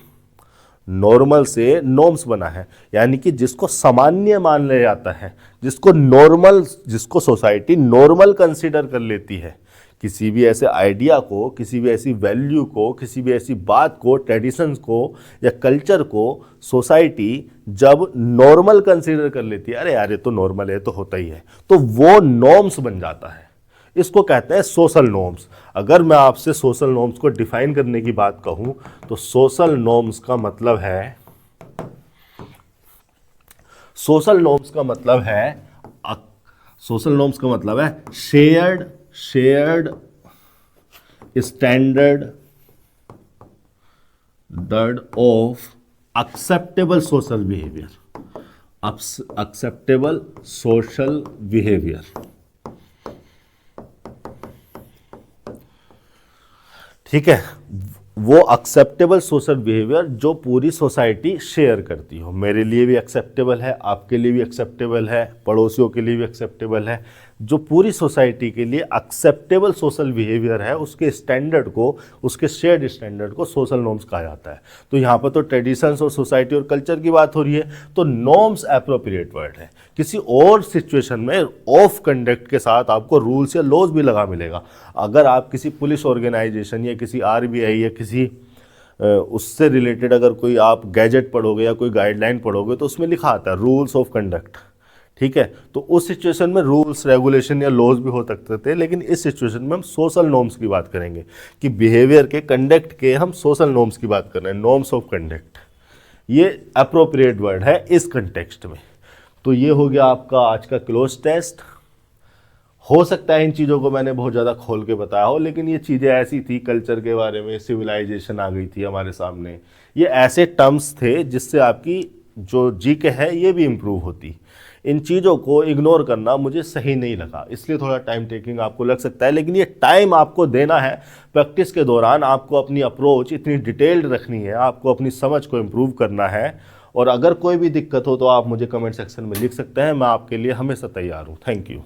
नॉर्मल से नॉर्म्स बना है, यानी कि जिसको सामान्य मान लिया जाता है, जिसको नॉर्मल, जिसको सोसाइटी नॉर्मल कंसीडर कर लेती है। किसी भी ऐसे आइडिया को, किसी भी ऐसी वैल्यू को, किसी भी ऐसी बात को, ट्रेडिशंस को या कल्चर को सोसाइटी जब नॉर्मल कंसीडर कर लेती है, अरे यार ये तो नॉर्मल है, तो होता ही है, तो वो नॉर्म्स बन जाता है। इसको कहते हैं सोशल नॉर्म्स। अगर मैं आपसे सोशल नॉर्म्स को डिफाइन करने की बात कहूं तो सोशल नॉर्म्स का मतलब है, सोशल नॉर्म्स का मतलब है shared standard of acceptable social behaviour, acceptable social behaviour. ठीक है, वो एक्सेप्टेबल सोशल बिहेवियर जो पूरी सोसाइटी शेयर करती हो। मेरे लिए भी एक्सेप्टेबल है, आपके लिए भी एक्सेप्टेबल है, पड़ोसियों के लिए भी एक्सेप्टेबल है। जो पूरी सोसाइटी के लिए एक्सेप्टेबल सोशल बिहेवियर है, उसके स्टैंडर्ड को, उसके शेयर्ड स्टैंडर्ड को सोशल नॉर्म्स कहा जाता है। तो यहाँ पर तो ट्रेडिशंस और सोसाइटी और कल्चर की बात हो रही है, तो नॉर्म्स एप्रोप्रिएट वर्ड है। किसी और सिचुएशन में ऑफ कंडक्ट के साथ आपको रूल्स या लॉज भी लगा मिलेगा। अगर आप किसी पुलिस ऑर्गेनाइजेशन या किसी आरबीआई या किसी उससे रिलेटेड अगर कोई आप गैजेट पढ़ोगे या कोई गाइडलाइन पढ़ोगे तो उसमें लिखा आता है रूल्स ऑफ कंडक्ट। ठीक है, तो उस सिचुएशन में रूल्स, रेगुलेशन या लॉज भी हो सकते थे, लेकिन इस सिचुएशन में हम सोशल नॉर्म्स की बात करेंगे कि बिहेवियर के, कंडक्ट के हम सोशल नॉर्म्स की बात कर रहे हैं, नॉर्म्स ऑफ कंडक्ट। ये अप्रोप्रिएट वर्ड है इस कंटेक्स्ट में। तो ये हो गया आपका आज का क्लोज टेस्ट। हो सकता है इन चीज़ों को मैंने बहुत ज़्यादा खोल के बताया हो, लेकिन ये चीज़ें ऐसी थी, कल्चर के बारे में, सिविलाइजेशन आ गई थी हमारे सामने, ये ऐसे टर्म्स थे जिससे आपकी जो जीके है ये भी इम्प्रूव होती। इन चीज़ों को इग्नोर करना मुझे सही नहीं लगा, इसलिए थोड़ा टाइम टेकिंग आपको लग सकता है, लेकिन ये टाइम आपको देना है। प्रैक्टिस के दौरान आपको अपनी अप्रोच इतनी डिटेल्ड रखनी है, आपको अपनी समझ को इम्प्रूव करना है। और अगर कोई भी दिक्कत हो तो आप मुझे कमेंट सेक्शन में लिख सकते हैं, मैं आपके लिए हमेशा तैयार हूँ। Thank you.